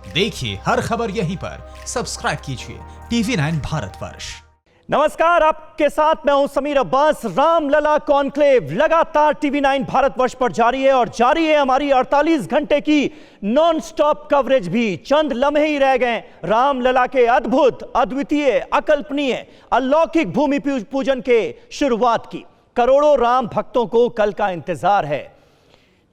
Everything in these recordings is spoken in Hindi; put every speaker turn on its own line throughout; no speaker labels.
देखिए हर खबर यहीं पर, सब्सक्राइब कीजिए TV9 भारतवर्ष।
नमस्कार, आपके साथ मैं हूं समीर अब्बास। रामलला कॉन्क्लेव लगातार TV9 भारतवर्ष पर जारी है और जारी है हमारी 48 घंटे की नॉन स्टॉप कवरेज भी। चंद लम्हे ही रह गए रामलला के अद्भुत, अद्वितीय, अकल्पनीय, अलौकिक भूमि पूजन के शुरुआत की। करोड़ों राम भक्तों को कल का इंतजार है।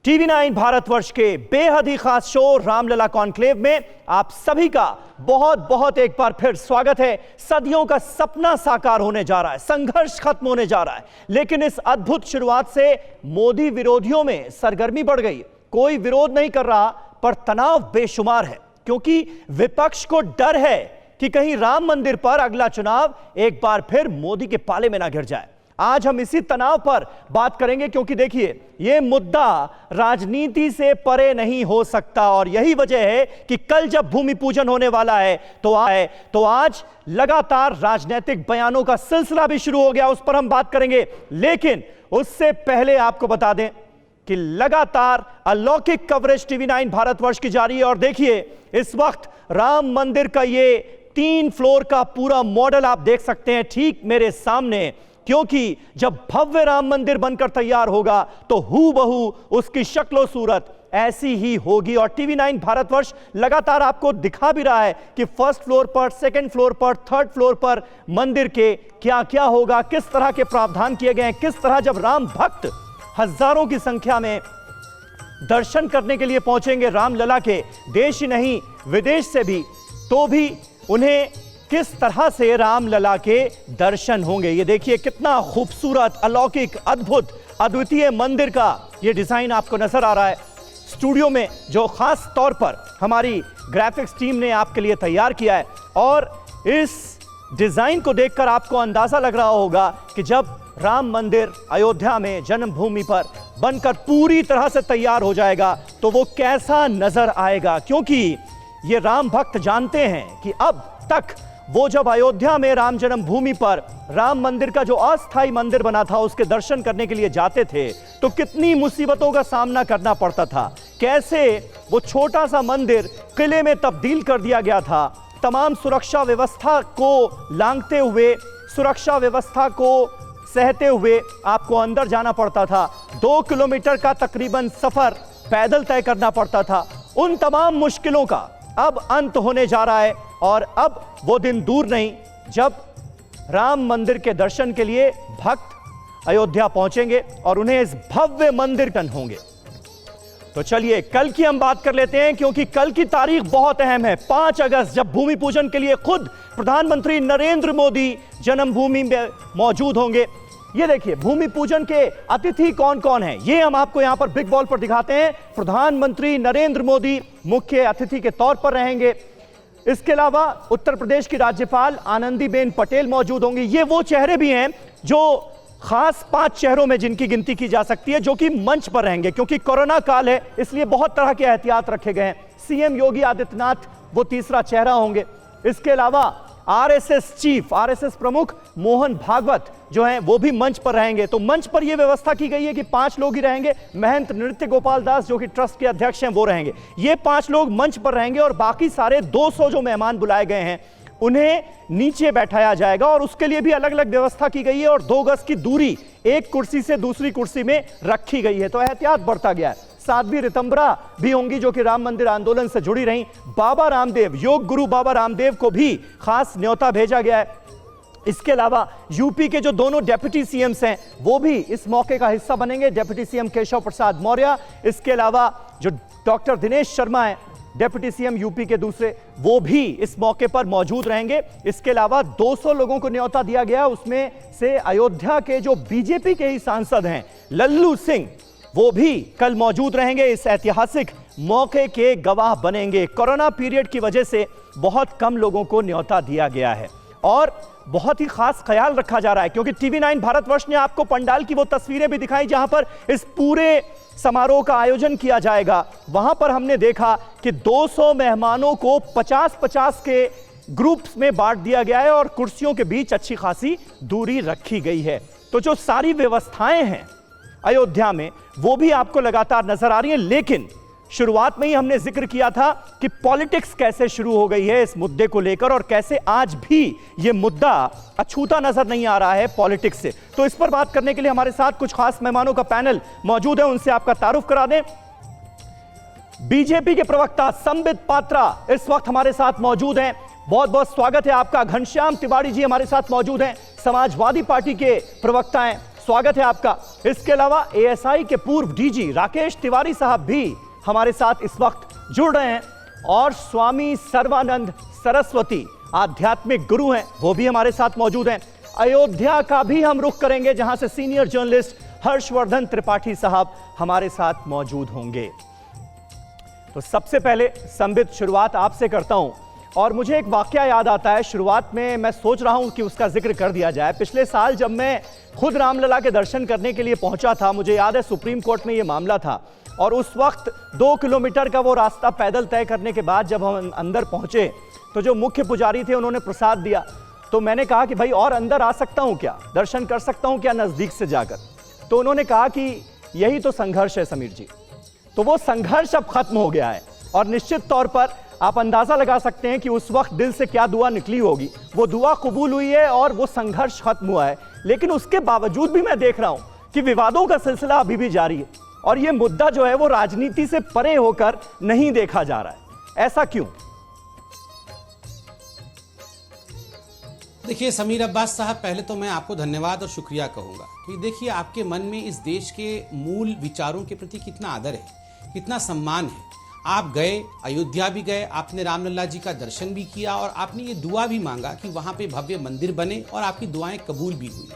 TV9 भारतवर्ष के बेहद ही खास शो रामलला कॉन्क्लेव में आप सभी का बहुत बहुत एक बार फिर स्वागत है। सदियों का सपना साकार होने जा रहा है, संघर्ष खत्म होने जा रहा है, लेकिन इस अद्भुत शुरुआत से मोदी विरोधियों में सरगर्मी बढ़ गई। कोई विरोध नहीं कर रहा, पर तनाव बेशुमार है, क्योंकि विपक्ष को डर है कि कहीं राम मंदिर पर अगला चुनाव एक बार फिर मोदी के पाले में ना घिर जाए। आज हम इसी तनाव पर बात करेंगे, क्योंकि देखिए यह मुद्दा राजनीति से परे नहीं हो सकता और यही वजह है कि कल जब भूमि पूजन होने वाला है तो आज लगातार राजनीतिक बयानों का सिलसिला भी शुरू हो गया। उस पर हम बात करेंगे, लेकिन उससे पहले आपको बता दें कि लगातार अलौकिक कवरेज TV9 भारतवर्ष की जारी है। और देखिए इस वक्त राम मंदिर का ये 3 फ्लोर का पूरा मॉडल आप देख सकते हैं ठीक मेरे सामने, क्योंकि जब भव्य राम मंदिर बनकर तैयार होगा तो हूबहू उसकी शक्ल और सूरत ऐसी ही होगी। और TV9 भारतवर्ष लगातार आपको दिखा भी रहा है कि फर्स्ट फ्लोर पर, सेकंड फ्लोर पर, थर्ड फ्लोर पर मंदिर के क्या क्या होगा, किस तरह के प्रावधान किए गए हैं, किस तरह जब राम भक्त हजारों की संख्या में दर्शन करने के लिए पहुंचेंगे रामलला के, देश ही नहीं विदेश से भी, तो भी उन्हें किस तरह से रामलला के दर्शन होंगे। ये देखिए कितना खूबसूरत, अलौकिक, अद्भुत, अद्वितीय मंदिर का ये डिजाइन आपको नजर आ रहा है। स्टूडियो में जो खास तौर पर हमारी ग्राफिक्स टीम ने आपके लिए तैयार किया है, और इस डिजाइन को देखकर आपको अंदाजा लग रहा होगा कि जब राम मंदिर अयोध्या में जन्मभूमि पर बनकर पूरी तरह से तैयार हो जाएगा तो वो कैसा नजर आएगा। क्योंकि ये राम भक्त जानते हैं कि अब तक वो जब अयोध्या में राम जन्मभूमि पर राम मंदिर का जो अस्थायी मंदिर बना था उसके दर्शन करने के लिए जाते थे तो कितनी मुसीबतों का सामना करना पड़ता था, कैसे वो छोटा सा मंदिर किले में तब्दील कर दिया गया था, तमाम सुरक्षा व्यवस्था को लांघते हुए, सुरक्षा व्यवस्था को सहते हुए आपको अंदर जाना पड़ता था, 2 किलोमीटर का तकरीबन सफर पैदल तय करना पड़ता था। उन तमाम मुश्किलों का अब अंत होने जा रहा है और अब वो दिन दूर नहीं जब राम मंदिर के दर्शन के लिए भक्त अयोध्या पहुंचेंगे और उन्हें इस भव्य मंदिर दर्शन होंगे। तो चलिए कल की हम बात कर लेते हैं, क्योंकि कल की तारीख बहुत अहम है। 5 अगस्त, जब भूमि पूजन के लिए खुद प्रधानमंत्री नरेंद्र मोदी जन्मभूमि में मौजूद होंगे। ये देखिए भूमि पूजन के अतिथि कौन कौन हैं, ये हम आपको यहां पर बिग बॉल पर दिखाते हैं। प्रधानमंत्री नरेंद्र मोदी मुख्य अतिथि के तौर पर रहेंगे। इसके अलावा उत्तर प्रदेश की राज्यपाल आनंदीबेन पटेल मौजूद होंगी। ये वो चेहरे भी हैं जो खास 5 चेहरों में जिनकी गिनती की जा सकती है जो कि मंच पर रहेंगे, क्योंकि कोरोना काल है इसलिए बहुत तरह के एहतियात रखे गए हैं। CM योगी आदित्यनाथ वो तीसरा चेहरा होंगे। इसके अलावा RSS चीफ, RSS प्रमुख मोहन भागवत जो हैं वो भी मंच पर रहेंगे। तो मंच पर यह व्यवस्था की गई है कि 5 लोग ही रहेंगे। महंत नृत्य गोपाल दास जो कि ट्रस्ट के अध्यक्ष हैं वो रहेंगे। ये 5 लोग मंच पर रहेंगे और बाकी सारे 200 जो मेहमान बुलाए गए हैं उन्हें नीचे बैठाया जाएगा और उसके लिए भी अलग अलग व्यवस्था की गई है और 2 गज की दूरी एक कुर्सी से दूसरी कुर्सी में रखी गई है। तो एहतियात बढ़ता गया है। साध्वी रितंबरा भी होंगी जो कि राम मंदिर आंदोलन से जुड़ी रहीं। बाबा रामदेव, योग गुरु बाबा रामदेव को भी खास न्योता भेजा गया है। इसके अलावा यूपी के जो दोनों डेप्यूटी CMs हैं वो भी इस मौके का हिस्सा बनेंगे, डेप्यूटी CM केशव प्रसाद मौर्य। इसके अलावा जो डॉक्टर दिनेश शर्मा हैं डेप्यूटी CM यूपी के दूसरे, वो भी इस मौके पर मौजूद रहेंगे। इसके अलावा 200 लोगों को न्योता दिया गया, उसमें से अयोध्या के जो बीजेपी के ही सांसद हैं लल्लू सिंह, वो भी कल मौजूद रहेंगे, इस ऐतिहासिक मौके के गवाह बनेंगे। कोरोना पीरियड की वजह से बहुत कम लोगों को न्योता दिया गया है और बहुत ही खास ख्याल रखा जा रहा है, क्योंकि TV9 भारतवर्ष ने आपको पंडाल की वो तस्वीरें भी दिखाई जहां पर इस पूरे समारोह का आयोजन किया जाएगा। वहां पर हमने देखा कि 200 मेहमानों को 50-50 के ग्रुप्स में बांट दिया गया है और कुर्सियों के बीच अच्छी खासी दूरी रखी गई है। तो जो सारी व्यवस्थाएं हैं अयोध्या में वो भी आपको लगातार नजर आ रही हैं, लेकिन शुरुआत में ही हमने जिक्र किया था कि पॉलिटिक्स कैसे शुरू हो गई है इस मुद्दे को लेकर और कैसे आज भी यह मुद्दा अछूता नजर नहीं आ रहा है पॉलिटिक्स से। तो इस पर बात करने के लिए हमारे साथ कुछ खास मेहमानों का पैनल मौजूद है, उनसे आपका तारुफ करा दें। बीजेपी के प्रवक्ता संबित पात्रा इस वक्त हमारे साथ मौजूद हैं, बहुत बहुत स्वागत है आपका। घनश्याम तिवारी जी हमारे साथ मौजूद हैं, समाजवादी पार्टी के प्रवक्ता हैं, स्वागत है आपका। इसके अलावा एएसआई के पूर्व डीजी राकेश तिवारी साहब भी हमारे साथ इस वक्त जुड़ रहे हैं और स्वामी सर्वानंद सरस्वती आध्यात्मिक गुरु हैं, वो भी हमारे साथ मौजूद हैं। अयोध्या का भी हम रुख करेंगे जहां से सीनियर जर्नलिस्ट हर्षवर्धन त्रिपाठी साहब हमारे साथ मौजूद होंगे। तो सबसे पहले संबित, शुरुआत आपसे करता हूं और मुझे एक वाकया याद आता है। शुरुआत में मैं सोच रहा हूं कि उसका जिक्र कर दिया जाए। पिछले साल जब मैं खुद रामलला के दर्शन करने के लिए पहुंचा था, मुझे याद है सुप्रीम कोर्ट में यह मामला था और उस वक्त 2 किलोमीटर का वो रास्ता पैदल तय करने के बाद जब हम अंदर पहुंचे तो जो मुख्य पुजारी थे उन्होंने प्रसाद दिया। तो मैंने कहा कि भाई और अंदर आ सकता हूं क्या, दर्शन कर सकता हूं क्या नजदीक से जाकर? तो उन्होंने कहा कि यही तो संघर्ष है समीर जी। तो वो संघर्ष अब खत्म हो गया है और निश्चित तौर पर आप अंदाजा लगा सकते हैं कि उस वक्त दिल से क्या दुआ निकली होगी। वो दुआ कबूल हुई है और वो संघर्ष खत्म हुआ है, लेकिन उसके बावजूद भी मैं देख रहा हूं कि विवादों का सिलसिला अभी भी जारी है और ये मुद्दा जो है वो राजनीति से परे होकर नहीं देखा जा रहा है। ऐसा क्यों?
देखिए समीर अब्बास साहब, पहले तो मैं आपको धन्यवाद और शुक्रिया कहूंगा कि देखिए आपके मन में इस देश के मूल विचारों के प्रति कितना आदर है, कितना सम्मान है। आप गए, अयोध्या भी गए, आपने रामलला जी का दर्शन भी किया और आपने ये दुआ भी मांगा कि वहां पे भव्य मंदिर बने और आपकी दुआएं कबूल भी हुई।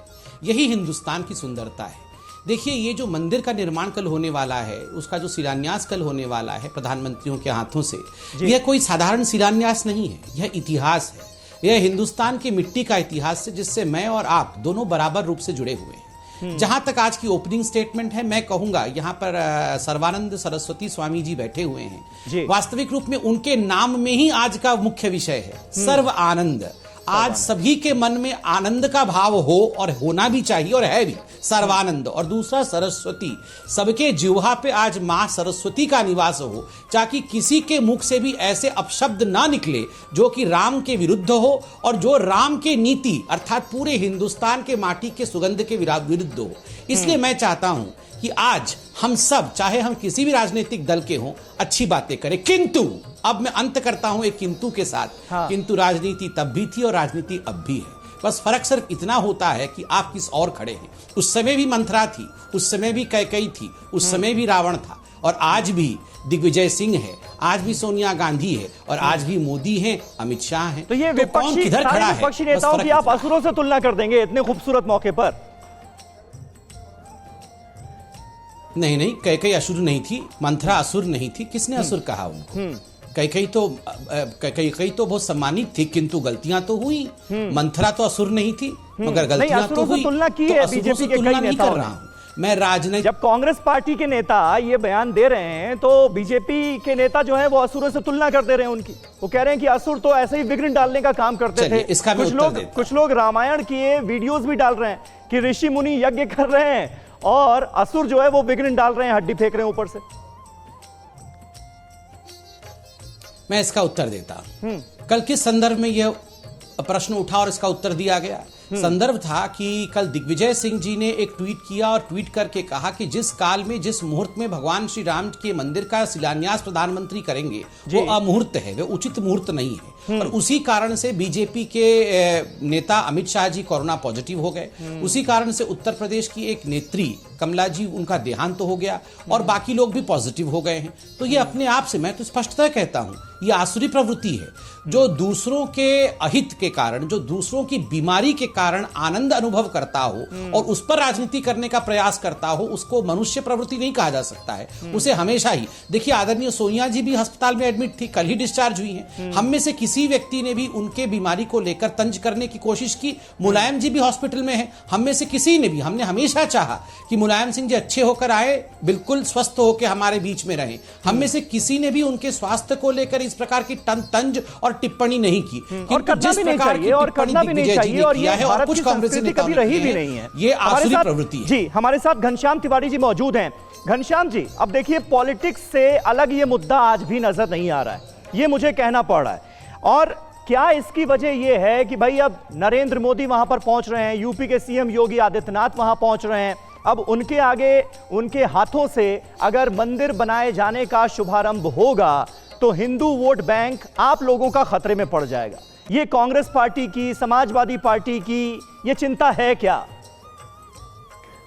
यही हिंदुस्तान की सुंदरता है। देखिए ये जो मंदिर का निर्माण कल होने वाला है, उसका जो शिलान्यास कल होने वाला है प्रधानमंत्रियों के हाथों से, यह कोई साधारण शिलान्यास नहीं है, यह इतिहास है। यह हिंदुस्तान की मिट्टी का इतिहास है जिससे मैं और आप दोनों बराबर रूप से जुड़े हुए हैं। जहां तक आज की ओपनिंग स्टेटमेंट है, मैं कहूंगा यहाँ पर सर्वानंद सरस्वती स्वामी जी बैठे हुए हैं। वास्तविक रूप में उनके नाम में ही आज का मुख्य विषय है सर्व आनंद। आज सभी के मन में आनंद का भाव हो और होना भी चाहिए और है भी, सर्वानंद। और दूसरा सरस्वती, सबके जिह्वा पे आज मां सरस्वती का निवास हो, ताकि किसी के मुख से भी ऐसे अपशब्द ना निकले जो कि राम के विरुद्ध हो और जो राम के नीति अर्थात पूरे हिंदुस्तान के माटी के सुगंध के विरुद्ध हो। इसलिए मैं चाहता हूं कि आज हम सब, चाहे हम किसी भी राजनीतिक दल के हों, अच्छी बातें करें। किंतु अब मैं अंत करता हूं एक किंतु के साथ। किंतु राजनीति तब भी थी और राजनीति अब भी है। बस फर्क सिर्फ इतना होता है कि आप किस ओर खड़े हैं। उस समय भी मंथरा थी, उस समय भी कैकेयी थी, उस समय भी रावण था और आज भी दिग्विजय सिंह है, आज भी सोनिया गांधी है और आज भी मोदी हैं, अमित शाह हैं।
तो ये विपक्षी नेताओं की आप असुरों से तुलना कर देंगे इतने खूबसूरत मौके पर?
नहीं, कैकेयी असुर नहीं थी, मंथरा असुर नहीं थी। किसने असुर कहा उनको? कैकेयी तो बहुत सम्मानित थी, किंतु गलतियां तो हुई। मंथरा तो असुर नहीं थी, मगर गलतियां तो हुई।
तुलना की है बीजेपी के कई नेताओं ने।
मैं राजनीति,
जब कांग्रेस पार्टी के नेता ये बयान दे रहे हैं तो बीजेपी के नेता जो है वो असुरों से तुलना कर दे रहे हैं उनकी। वो कह रहे हैं कि असुर तो ऐसे ही विघ्न डालने का काम करते थे।
इसका
कुछ लोग रामायण की वीडियोस भी डाल रहे हैं कि ऋषि मुनि यज्ञ कर रहे हैं और असुर जो है वो विघ्न डाल रहे हैं, हड्डी फेंक रहे हैं ऊपर से।
मैं इसका उत्तर देता हूं। कल किस संदर्भ में यह प्रश्न उठा और इसका उत्तर दिया गया? संदर्भ था कि कल दिग्विजय सिंह जी ने एक ट्वीट किया और ट्वीट करके कहा कि जिस काल में, जिस मुहूर्त में भगवान श्री राम के मंदिर का शिलान्यास प्रधानमंत्री करेंगे वो अमुहूर्त है, वो उचित मुहूर्त नहीं है। और उसी कारण से बीजेपी के नेता अमित शाह जी कोरोना पॉजिटिव हो गए। उसी कारण से उत्तर प्रदेश की एक नेत्री कमला जी, उनका देहांत तो हो गया और बाकी लोग भी पॉजिटिव हो गए हैं। तो ये अपने आप से, मैं तो स्पष्टतः कहता हूं, ये आसुरी प्रवृत्ति है। जो दूसरों के अहित के कारण, जो दूसरों की बीमारी के कारण आनंद अनुभव करता हो और उस पर राजनीति करने का प्रयास करता हो, उसको मनुष्य प्रवृत्ति नहीं कहा जा सकता है। उसे हमेशा ही, देखिए आदरणीय सोनिया जी भी अस्पताल में एडमिट थी, कल ही डिस्चार्ज हुई हैं। हम में से किसी व्यक्ति ने भी उनके बीमारी को लेकर तंज करने की कोशिश की। मुलायम जी भी हॉस्पिटल में है। हम में से किसी ने भी, हमने हमेशा चाहा कि मुलायम सिंह जी अच्छे होकर आए, बिल्कुल स्वस्थ होकर हमारे बीच में रहे। हम में से किसी ने भी उनके स्वास्थ्य को लेकर इस प्रकार की तंज और टिप्पणी नहीं की।
और करना भी नहीं चाहिए, और करना भी नहीं चाहिए, और ये भारत की संस्कृति कभी रही भी नहीं है।
ये आसुरी प्रवृत्ति है।
जी, हमारे साथ घनश्याम तिवारी जी मौजूद हैं। घनश्याम जी, अब देखिए, पॉलिटिक्स से अलग ये मुद्दा आज भी नजर नहीं आ रहा है, ये मुझे कहना पड़ रहा है। और क्या इसकी वजह यह है कि भाई अब नरेंद्र मोदी वहां पर पहुंच रहे हैं, यूपी के सीएम योगी आदित्यनाथ वहां पहुंच रहे हैं, अब उनके आगे उनके हाथों से अगर मंदिर बनाए जाने का शुभारंभ होगा तो हिंदू वोट बैंक आप लोगों का खतरे में पड़ जाएगा। ये कांग्रेस पार्टी की, समाजवादी पार्टी की ये चिंता है क्या?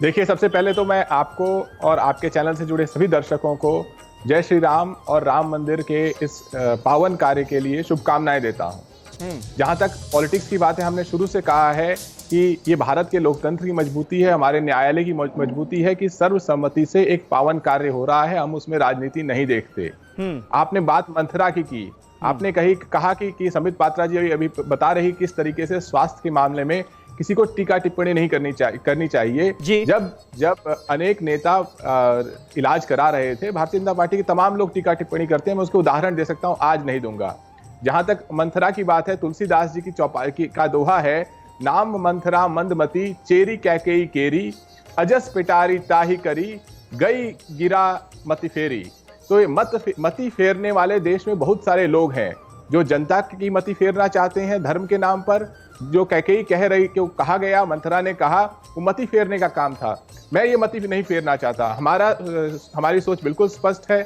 देखिए, सबसे पहले तो मैं आपको और आपके चैनल से जुड़े सभी दर्शकों को जय श्री राम और राम मंदिर के इस पावन कार्य के लिए शुभकामनाएं देता हूं। जहां तक पॉलिटिक्स की बात है, हमने शुरू से कहा है कि ये भारत के लोकतंत्र की मजबूती है, हमारे न्यायालय की मजबूती है कि सर्वसम्मति से एक पावन कार्य हो रहा है, हम उसमें राजनीति नहीं देखते। आपने बात मंथरा की आपने कहा कि संबित पात्रा जी अभी बता रही किस तरीके से स्वास्थ्य के मामले में किसी को टीका टिप्पणी नहीं करनी चाहिए। जब अनेक नेता इलाज करा रहे थे, भारतीय जनता पार्टी के तमाम लोग टीका टिप्पणी करते हैं। मैं उसके उदाहरण दे सकता हूं, आज नहीं दूंगा। जहां तक मंथरा की बात है, तुलसीदास जी की चौपाई का दोहा है, नाम मंथरा मंदमती चेरी कैकेयी केरी, अजस पिटारी ताही करी, गई गिरा मति फेरी। तो ये मति फेरने वाले देश में बहुत सारे लोग हैं जो जनता की मति फेरना चाहते हैं धर्म के नाम पर। जो कैकेयी कह रही, क्यों कहा गया, मंथरा ने कहा, वो मति फेरने का काम था। मैं ये मति नहीं फेरना चाहता। हमारी सोच बिल्कुल स्पष्ट है।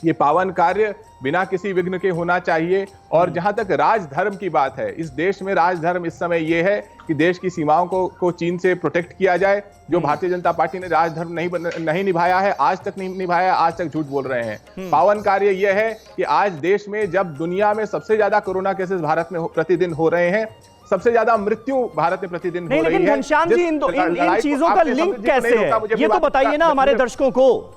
ये पावन कार्य बिना किसी विघ्न के होना चाहिए। और जहां तक राजधर्म की बात है, इस देश में राजधर्म इस समय ये है कि देश की सीमाओं को चीन से प्रोटेक्ट किया जाए। जो भारतीय जनता पार्टी ने राजधर्म नहीं निभाया है, आज तक नहीं निभाया, आज तक झूठ बोल रहे हैं। पावन कार्य यह है कि आज देश में, जब दुनिया में सबसे ज्यादा कोरोना केसेस भारत में प्रतिदिन हो रहे हैं, सबसे ज्यादा मृत्यु भारत में प्रतिदिन हो रही है।
लेकिन घनश्याम जी, इन चीजों का लिंक कैसे है, ये तो बताइए ना हमारे दर्शकों को।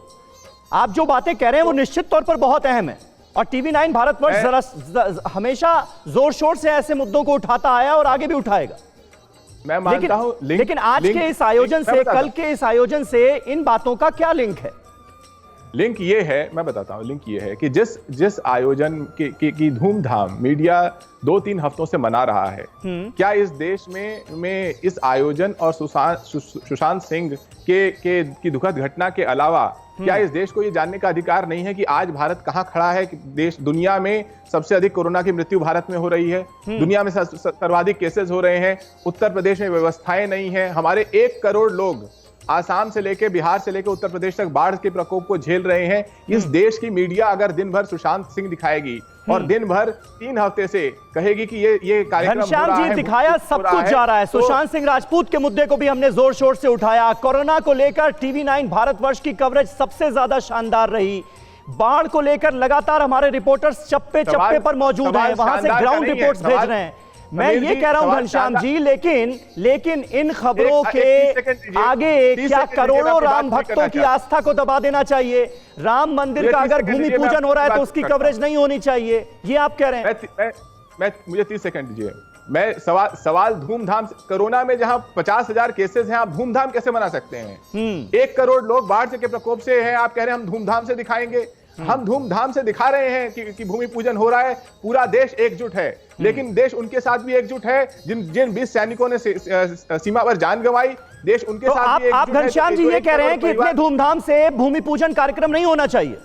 आप जो बातें कह रहे हैं वो निश्चित तौर पर बहुत अहम है, और टीवी 9 भारतवर्ष जरा हमेशा जोर शोर से ऐसे मुद्दों को उठाता आया और आगे भी उठाएगा।
मैं मानता हूं,
लेकिन आज के इस आयोजन से, कल के इस आयोजन से इन बातों का क्या लिंक है?
लिंक ये है, मैं बताता हूं, लिंक ये है कि जिस आयोजन की धूमधाम मीडिया 2-3 हफ्तों से मना रहा है, क्या इस देश में इस आयोजन और सुशांत सिंह की दुखद घटना के अलावा क्या इस देश को ये जानने का अधिकार नहीं है कि आज भारत कहां खड़ा है? कि देश दुनिया में सबसे अधिक कोरोना की मृत्यु भारत में हो रही है, दुनिया में सर्वाधिक केसेस हो रहे हैं, उत्तर प्रदेश में व्यवस्थाएं नहीं है, हमारे 1 करोड़ लोग आसाम से लेकर बिहार से लेकर उत्तर प्रदेश तक बाढ़ के प्रकोप को झेल रहे हैं। इस देश की मीडिया अगर दिन भर सुशांत सिंह दिखाएगी और दिन भर 3 हफ्ते से कहेगी कि ये कार्यक्रम
घनश्याम जी, दिखाया सब कुछ जा रहा है। सुशांत सिंह राजपूत के मुद्दे को भी हमने जोर शोर से उठाया। कोरोना को लेकर टीवी 9 भारतवर्ष की कवरेज सबसे ज्यादा शानदार रही। बाढ़ को लेकर लगातार हमारे रिपोर्टर्स चप्पे पर मौजूद हैं, वहां से ग्राउंड रिपोर्ट्स भेज रहे हैं। मैं ये कह रहा हूं घनश्याम जी, लेकिन इन खबरों के आगे क्या करोड़ों राम भक्तों की आस्था को दबा देना चाहिए? राम मंदिर का अगर भूमि पूजन हो रहा है तो उसकी कवरेज नहीं होनी चाहिए, ये आप कह रहे हैं?
मुझे 30 सेकंड दीजिए। मैं सवाल धूमधाम से, कोरोना में जहां 50,000 केसेस हैं, आप धूमधाम कैसे मना सकते हैं? 1 करोड़ लोग बाढ़ के प्रकोप से हैं, आप कह रहे हैं हम धूमधाम से दिखाएंगे। हम धूमधाम से दिखा रहे हैं कि भूमि पूजन हो रहा है, पूरा देश एकजुट है। लेकिन देश उनके साथ भी एकजुट है जिन 20 सैनिकों ने सीमा पर जान गंवाई, देश उनके
तो
साथ भी एकजुट
आप घनश्याम जी ये कह रहे हैं कि इतने धूमधाम से भूमि पूजन कार्यक्रम नहीं होना चाहिए,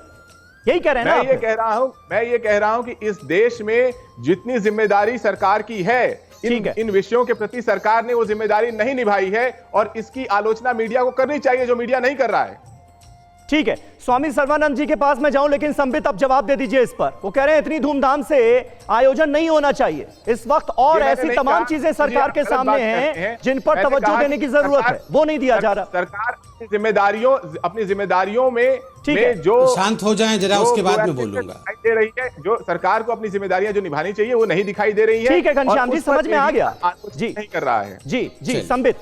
यही कह रहे हैं ना?
मैं ये कह रहा हूं कि इस देश में जितनी जिम्मेदारी सरकार की है, इन विषयों के प्रति सरकार ने वो जिम्मेदारी नहीं निभाई है, और इसकी आलोचना मीडिया को करनी चाहिए, जो मीडिया नहीं कर रहा है।
ठीक है, स्वामी सर्वानंद जी के पास मैं जाऊं, लेकिन संबित अब जवाब दे दीजिए इस पर। वो कह रहे हैं इतनी धूमधाम से आयोजन नहीं होना चाहिए इस वक्त, और ऐसी तमाम चीजें सरकार के सामने हैं जिन पर तवज्जो देने की जरूरत है, वो नहीं दिया जा रहा।
सरकार अपनी जिम्मेदारियों में जो
शांत हो जाएं जरा, उसके बाद में बोलूंगा,
दे रही है, जो सरकार को अपनी जिम्मेदारियां जो निभानी चाहिए वो नहीं दिखाई दे रही है।
ठीक है घनश्याम जी, समझ में आ गया जी,
नहीं कर रहा है
जी संबित।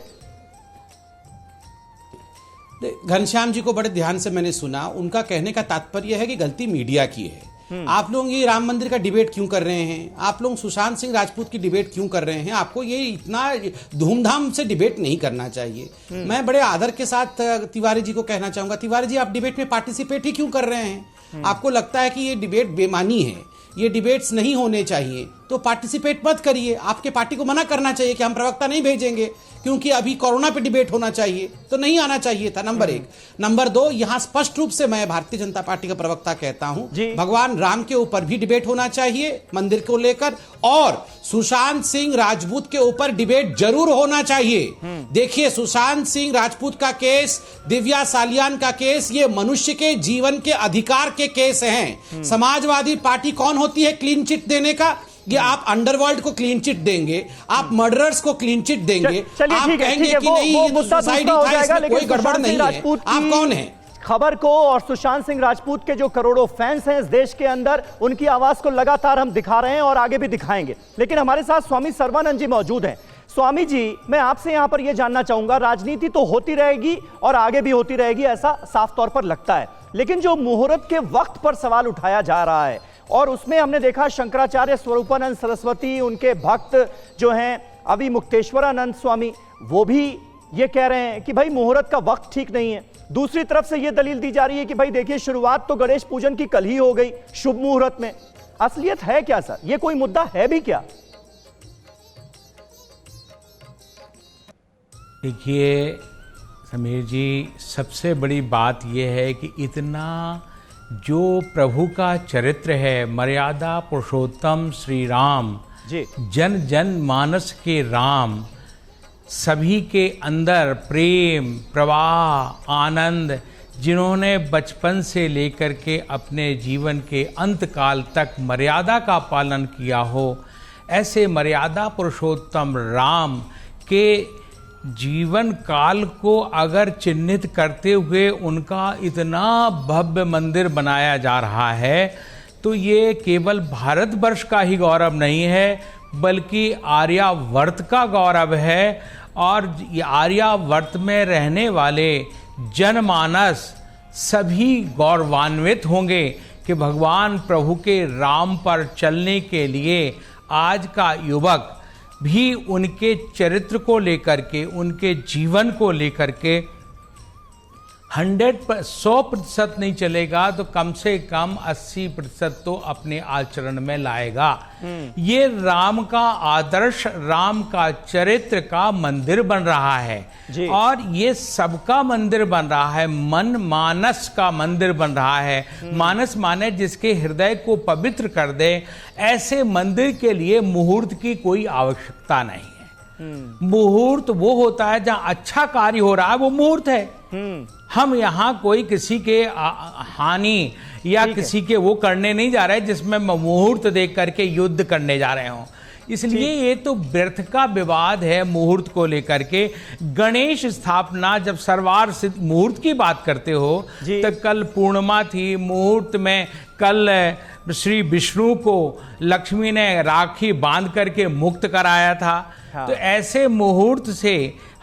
घनश्याम जी को बड़े ध्यान से मैंने सुना। उनका कहने का तात्पर्य है कि गलती मीडिया की है, आप लोग ये राम मंदिर का डिबेट क्यों कर रहे हैं? आप लोग सुशांत सिंह राजपूत की डिबेट क्यों कर रहे हैं? आपको ये इतना धूमधाम से डिबेट नहीं करना चाहिए। मैं बड़े आदर के साथ तिवारी जी को कहना चाहूंगा, तिवारी जी आप डिबेट में पार्टिसिपेट ही क्यों कर रहे हैं? आपको लगता है कि ये डिबेट बेमानी है, ये डिबेट्स नहीं होने चाहिए, तो पार्टिसिपेट मत करिए। आपके पार्टी को मना करना चाहिए कि हम प्रवक्ता नहीं भेजेंगे क्योंकि अभी कोरोना पे डिबेट होना चाहिए, तो नहीं आना चाहिए था। नंबर 1। नंबर 2, यहां स्पष्ट रूप से मैं भारतीय जनता पार्टी का प्रवक्ता कहता हूं, भगवान राम के ऊपर भी डिबेट होना चाहिए मंदिर को लेकर, और सुशांत सिंह राजपूत के ऊपर डिबेट जरूर होना चाहिए। देखिए, सुशांत सिंह राजपूत का केस, दिव्या सालियान का केस, ये मनुष्य के जीवन के अधिकार के केस हैं। समाजवादी पार्टी कौन होती है क्लीन चिट देने का? ये आप अंडरवर्ल्ड को क्लीन चिट देंगे, आप मर्डरर्स को क्लीन चिट देंगे, आप कहेंगे कि नहीं ये तो सुसाइड था, इसमें कोई गड़बड़ नहीं है। आप कौन हैं?
खबर को और सुशांत सिंह राजपूत के जो करोड़ों फैंस हैं इस देश के अंदर, उनकी आवाज को लगातार हम दिखा रहे हैं और आगे भी दिखाएंगे। लेकिन हमारे साथ स्वामी सर्वानंद जी मौजूद हैं। स्वामी जी, मैं आपसे यहां पर यह जानना चाहूंगा, राजनीति तो होती रहेगी और आगे भी होती रहेगी, ऐसा साफ तौर पर लगता है, लेकिन जो मुहूर्त के वक्त पर सवाल उठाया जा रहा है और उसमें हमने देखा शंकराचार्य स्वरूपानंद सरस्वती, उनके भक्त जो हैं अभी मुक्तेश्वरानंद स्वामी, वो भी ये कह रहे हैं कि भाई मुहूर्त का वक्त ठीक नहीं है। दूसरी तरफ से ये दलील दी जा रही है कि भाई देखिए, शुरुआत तो गणेश पूजन की कल ही हो गई शुभ मुहूर्त में। असलियत है क्या सर? ये कोई मुद्दा है भी क्या?
देखिए समीर जी, सबसे बड़ी बात यह है कि इतना जो प्रभु का चरित्र है, मर्यादा पुरुषोत्तम श्री राम
जी,
जन जन मानस के राम, सभी के अंदर प्रेम प्रवाह आनंद, जिन्होंने बचपन से लेकर के अपने जीवन के अंत काल तक मर्यादा का पालन किया हो, ऐसे मर्यादा पुरुषोत्तम राम के जीवन काल को अगर चिन्हित करते हुए उनका इतना भव्य मंदिर बनाया जा रहा है, तो ये केवल भारतवर्ष का ही गौरव नहीं है बल्कि आर्यावर्त का गौरव है। और आर्यावर्त में रहने वाले जनमानस सभी गौरवान्वित होंगे कि भगवान प्रभु के राम पर चलने के लिए आज का युवक भी उनके चरित्र को लेकर के, उनके जीवन को लेकर के 100% नहीं चलेगा तो कम से कम 80% तो अपने आचरण में लाएगा। ये राम का आदर्श, राम का चरित्र का मंदिर बन रहा है जी। और ये सबका मंदिर बन रहा है, मन मानस का मंदिर बन रहा है। मानस माने जिसके हृदय को पवित्र कर दे, ऐसे मंदिर के लिए मुहूर्त की कोई आवश्यकता नहीं है। मुहूर्त वो होता है जहां अच्छा कार्य हो रहा है, वो मुहूर्त है। हम यहाँ कोई किसी के हानि या किसी के वो करने नहीं जा रहे जिसमें मुहूर्त देख करके युद्ध करने जा रहे हों। इसलिए ये तो व्यर्थ का विवाद है मुहूर्त को लेकर के। गणेश स्थापना, जब सर्वार सिद्ध मुहूर्त की बात करते हो तो कल पूर्णिमा थी, मुहूर्त में कल श्री विष्णु को लक्ष्मी ने राखी बांध करके मुक्त कराया था। तो ऐसे मुहूर्त से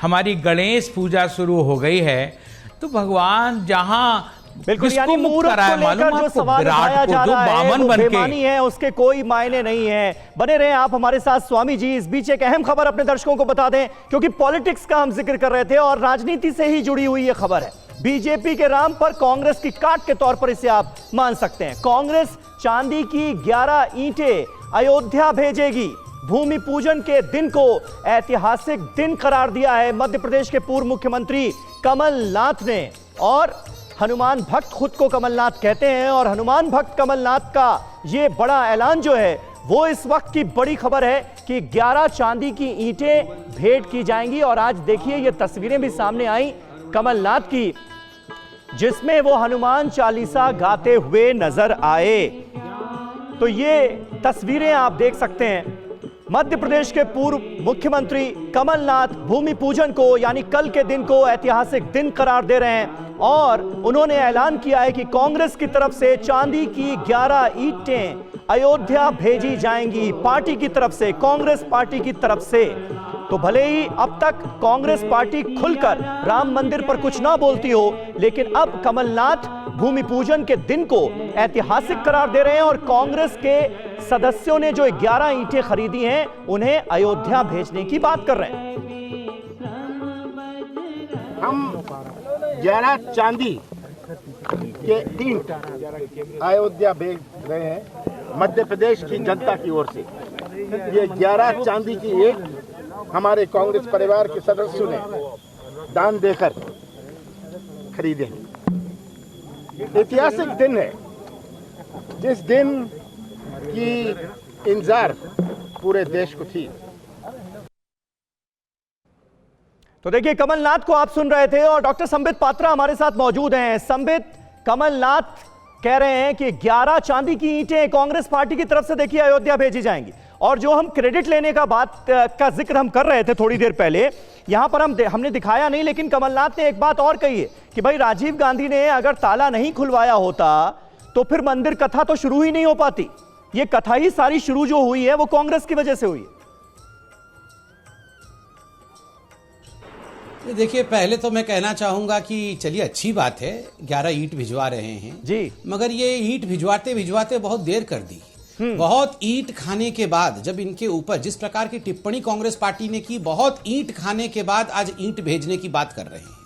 हमारी गणेश पूजा शुरू हो गई है। तो भगवान जहां
बिल्कुल, यानी मुहूर्त को लेकर जो सवाल उठाया जा रहा है वो बेमानी है, उसके कोई मायने नहीं है। बने रहें आप हमारे साथ स्वामी जी। इस बीच एक अहम खबर अपने दर्शकों को बता दें, क्योंकि पॉलिटिक्स का हम जिक्र कर रहे थे और राजनीति से ही जुड़ी हुई ये खबर है। बीजेपी के राम पर कांग्रेस की काट के तौर पर इसे आप मान सकते हैं। कांग्रेस चांदी की 11 ईंटें अयोध्या भेजेगी। भूमि पूजन के दिन को ऐतिहासिक दिन करार दिया है मध्य प्रदेश के पूर्व मुख्यमंत्री कमलनाथ ने। और हनुमान भक्त खुद को कमलनाथ कहते हैं, और हनुमान भक्त कमलनाथ का ये बड़ा ऐलान जो है वो इस वक्त की बड़ी खबर है कि 11 चांदी की ईंटें भेंट की जाएंगी। और आज देखिए ये तस्वीरें भी सामने आई कमलनाथ की, जिसमें वो हनुमान चालीसा गाते हुए नजर आए। तो ये तस्वीरें आप देख सकते हैं। मध्य प्रदेश के पूर्व मुख्यमंत्री कमलनाथ भूमि पूजन को यानी कल के दिन को ऐतिहासिक दिन करार दे रहे हैं और उन्होंने ऐलान किया है कि कांग्रेस की तरफ से चांदी की 11 ईंटें अयोध्या भेजी जाएंगी, पार्टी की तरफ से, कांग्रेस पार्टी की तरफ से। तो भले ही अब तक कांग्रेस पार्टी खुलकर राम मंदिर पर कुछ ना बोलती हो, लेकिन अब कमलनाथ भूमि पूजन के दिन को ऐतिहासिक करार दे रहे हैं और कांग्रेस के सदस्यों ने जो 11 ईंटें खरीदी हैं उन्हें अयोध्या भेजने की बात कर रहे हैं।
हम 11 चांदी के ईंट अयोध्या भेज रहे हैं मध्य प्रदेश की जनता की ओर से। ये 11 चांदी की ईंट हमारे कांग्रेस परिवार के सदस्यों ने दान देकर खरीदे। ऐतिहासिक दिन है, जिस दिन की इंतजार पूरे देश को थी।
तो देखिए, कमलनाथ को आप सुन रहे थे और डॉक्टर संबित पात्रा हमारे साथ मौजूद हैं। संबित, कमलनाथ कह रहे हैं कि 11 चांदी की ईंटें कांग्रेस पार्टी की तरफ से देखिए अयोध्या भेजी जाएंगी। और जो हम क्रेडिट लेने का बात का जिक्र हम कर रहे थे थोड़ी देर पहले, यहां पर हमने दिखाया नहीं, लेकिन कमलनाथ ने एक बात और कही है कि भाई राजीव गांधी ने अगर ताला नहीं खुलवाया होता तो फिर मंदिर कथा तो शुरू ही नहीं हो पाती। ये कथा ही सारी शुरू जो हुई है वो कांग्रेस की वजह से हुई है।
देखिए, पहले तो मैं कहना चाहूंगा कि चलिए अच्छी बात है 11 ईंट भिजवा रहे हैं
जी,
मगर ये ईंट भिजवाते भिजवाते बहुत देर कर दी। बहुत ईंट खाने के बाद, जब इनके ऊपर जिस प्रकार की टिप्पणी कांग्रेस पार्टी ने की, बहुत ईंट खाने के बाद आज ईंट भेजने की बात कर रहे हैं।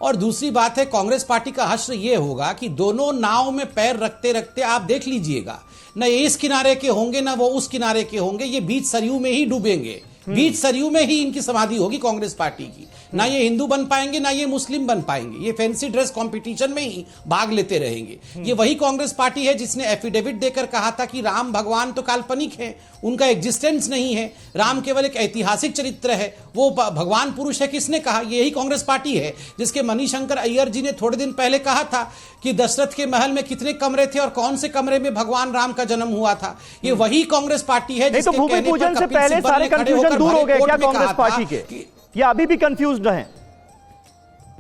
और दूसरी बात है, कांग्रेस पार्टी का हश्र ये होगा कि दोनों नाव में पैर रखते रखते आप देख लीजिएगा, न ये इस किनारे के होंगे न वो उस किनारे के होंगे, ये बीच सरयू में ही डूबेंगे। बीच सरयू में ही इनकी समाधि होगी कांग्रेस पार्टी की। ना ये हिंदू बन पाएंगे ना ये मुस्लिम बन पाएंगे, ये फैंसी ड्रेस कंपटीशन में ही भाग लेते रहेंगे। ये वही कांग्रेस पार्टी है जिसने एफिडेविट देकर कहा था कि राम भगवान तो काल्पनिक है, उनका एग्जिस्टेंस नहीं है, राम केवल एक ऐतिहासिक चरित्र है, वो भगवान पुरुष है। किसने कहा? यही कांग्रेस पार्टी है जिसके मणिशंकर अय्यर जी ने थोड़े दिन पहले कहा था कि दशरथ के महल में कितने कमरे थे और कौन से कमरे में भगवान राम का जन्म हुआ था। ये वही कांग्रेस पार्टी है जिसके
भूमि पूजन से पहले सारे कंफ्यूजन दूर हो गए क्या कांग्रेस पार्टी के, या अभी भी कंफ्यूज्ड हैं?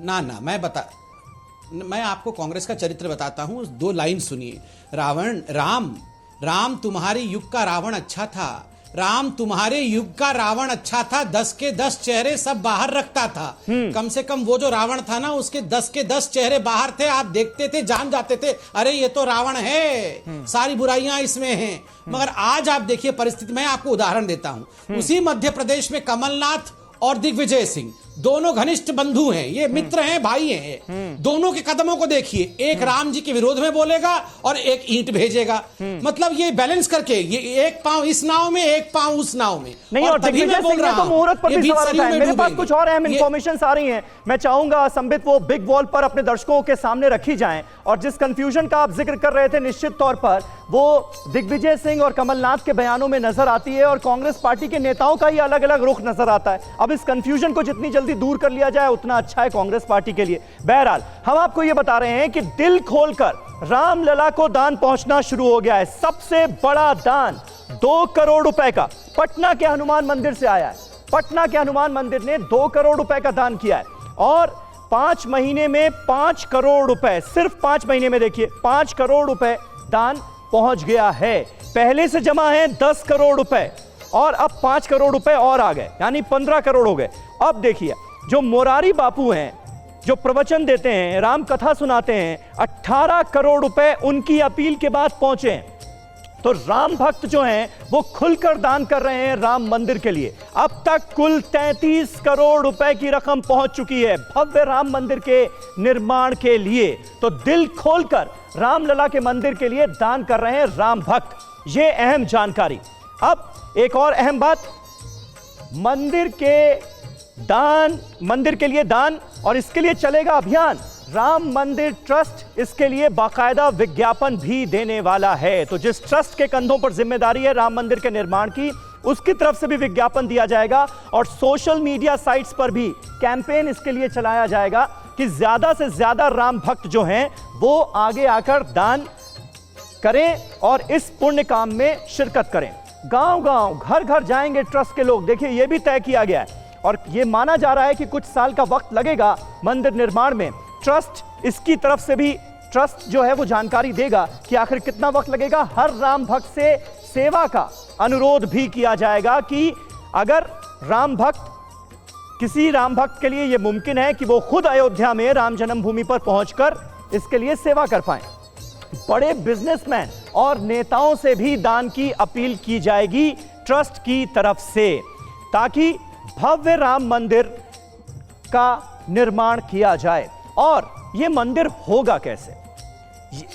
ना मैं आपको कांग्रेस का चरित्र बताता हूं, 2 लाइन सुनिए। राम तुम्हारे युग का रावण अच्छा था, राम तुम्हारे युग का रावण अच्छा था, 10 के 10 चेहरे सब बाहर रखता था। कम से कम वो जो रावण था ना, उसके 10 के 10 चेहरे बाहर थे, आप देखते थे, जान जाते थे, अरे ये तो रावण है, सारी बुराइयां इसमें हैं। मगर आज आप देखिए परिस्थिति, मैं आपको उदाहरण देता हूं। उसी मध्य प्रदेश में कमलनाथ और दिग्विजय सिंह दोनों घनिष्ठ बंधु हैं, ये मित्र हैं, भाई हैं। दोनों के कदमों को देखिए, एक राम जी के विरोध में बोलेगा और एक ईंट भेजेगा। मतलब ये बैलेंस करके, ये एक पांव इस नाव में एक पांव उस नाव में।
नहीं, और दिग्विजय सिंह ने तो मुहूर्त पर भी सवाल उठाए। मेरे पास कुछ और अहम इंफॉर्मेशन आ रही हैं, मैं चाहूंगा संबित वो बिग वॉल पर अपने दर्शकों के सामने रखी जाएं। और जिस कंफ्यूजन का आप जिक्र कर रहे थे, निश्चित तौर पर वो दिग्विजय सिंह और कमलनाथ के बयानों में नजर आती है और कांग्रेस पार्टी के नेताओं का ही अलग अलग रुख नजर आता है। अब इस कंफ्यूजन को जितनी जल्दी दूर कर लिया जाए उतना अच्छा है कांग्रेस पार्टी के लिए। बहरहाल हम आपको यह बता रहे हैं कि दिल खोलकर रामलला को दान पहुंचना शुरू हो गया है। सबसे बड़ा दान 2 करोड़ रुपए का पटना के हनुमान मंदिर से आया है। पटना के हनुमान मंदिर ने 2 करोड़ रुपए का दान किया है और 5 महीने में 5 करोड़ रुपए, सिर्फ 5 महीने में देखिए 5 करोड़ रुपए दान पहुंच गया है। पहले से जमा है 10 करोड़ रुपए और अब 5 करोड़ रुपए और आ गए, यानी 15 करोड़ हो गए। अब देखिए, जो मोरारी बापू हैं, जो प्रवचन देते हैं, राम कथा सुनाते हैं, 18 करोड़ रुपए उनकी अपील के बाद पहुंचे हैं। तो राम भक्त जो हैं वो खुलकर दान कर रहे हैं राम मंदिर के लिए। अब तक कुल 33 करोड़ रुपए की रकम पहुंच चुकी है भव्य राम मंदिर के निर्माण के लिए। तो दिल खोलकर रामलला के मंदिर के लिए दान कर रहे हैं राम भक्त, ये अहम जानकारी। अब एक और अहम बात, मंदिर के लिए दान और इसके लिए चलेगा अभियान। राम मंदिर ट्रस्ट इसके लिए बाकायदा विज्ञापन भी देने वाला है। तो जिस ट्रस्ट के कंधों पर जिम्मेदारी है राम मंदिर के निर्माण की, उसकी तरफ से भी विज्ञापन दिया जाएगा और सोशल मीडिया साइट्स पर भी कैंपेन इसके लिए चलाया जाएगा कि ज्यादा से ज्यादा राम भक्त जो हैं वो आगे आकर दान करें और इस पुण्य काम में शिरकत करें। गांव-गांव, घर-घर जाएंगे ट्रस्ट के लोग। देखिए, यह भी तय किया गया है और यह माना जा रहा है कि कुछ साल का वक्त लगेगा मंदिर निर्माण में। ट्रस्ट इसकी तरफ से भी, ट्रस्ट जो है वो जानकारी देगा कि आखिर कितना वक्त लगेगा। हर राम भक्त से सेवा का अनुरोध भी किया जाएगा कि अगर किसी राम भक्त के लिए यह मुमकिन है कि वो खुद अयोध्या में राम जन्मभूमि पर पहुंचकर इसके लिए सेवा कर पाएं। बड़े बिजनेसमैन और नेताओं से भी दान की अपील की जाएगी ट्रस्ट की तरफ से, ताकि भव्य राम मंदिर का निर्माण किया जाए। और यह मंदिर होगा कैसे,